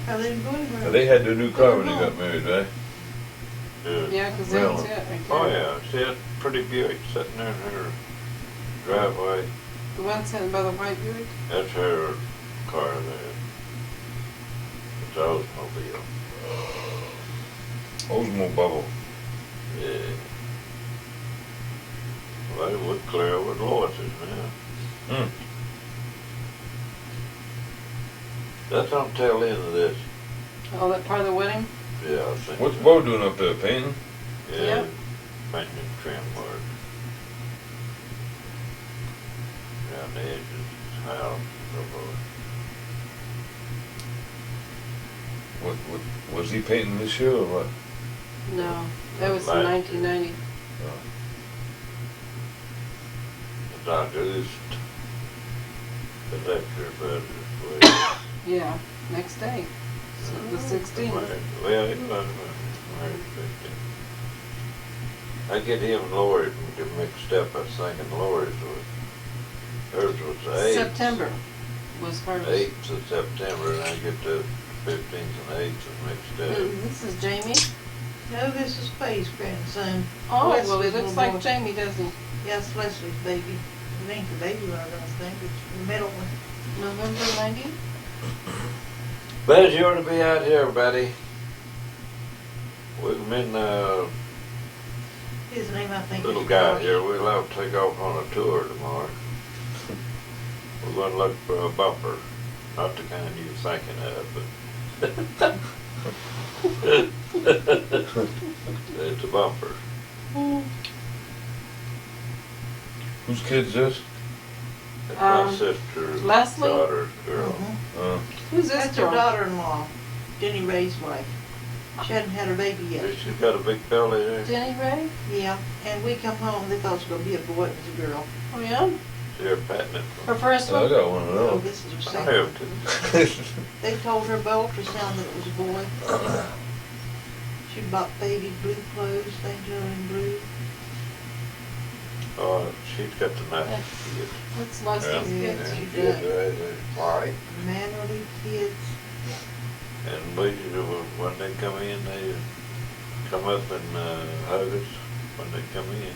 Are they going Now, they had their new car when they got married, right? Yeah, because that was it right there. Oh yeah, see that pretty Buick sitting there in her driveway. The one sitting by the white Buick? That's her car there. It's Oldsmobile. Oldsmobile. Yeah. Well, they would clear over to Lois's now. That's on the tail end of this. Oh, that part of the wedding? Yeah, I think. What's Bo doing up there, painting? Yeah. Painting and trim work. Around the edges, house, so forth. What was he painting this year or what? No, that was in Last 1990. The doctor's the lecture about his way. Yeah, next day. So the 16th. Well, he was married 15. I get him and Lori's mixed up. I was thinking Lori's hers was the 8th. September was hers. 8th of September, and I get the 15th and 8th mixed up. This is Jamie. No, this is Faye's grandson. Oh, Leslie's well, it little looks like boy. Jamie, doesn't he? Yes, Leslie's baby. It ain't the baby one, I don't think. It's the middle one. November 90? Bez, you ought to be out here, buddy. We've been, His name, I think, little is guy Josh. here. We'll have to take off on a tour tomorrow. We're going to look for a bumper. Not the kind you're thinking of, but it's a bumper. Whose kid's this? It's my sister's Leslie? daughter's girl. Who's this? That's her daughter-in-law, Jenny Ray's wife. She hadn't had her baby yet. She's got a big belly there. Jenny Ray? Yeah, and we come home, they thought it was going to be a boy, it was a girl. Oh, yeah? They're patting it. Her first one? I got one of those. Oh, this is her I second. have two. They told her by ultrasound that it was a boy. She bought baby blue clothes, things are in blue. Oh, she's got the nicest kids. That's Leslie's kids. She Kids does. right there. Right. Mannerly kids. And when they come in, they come up and hug us when they come in.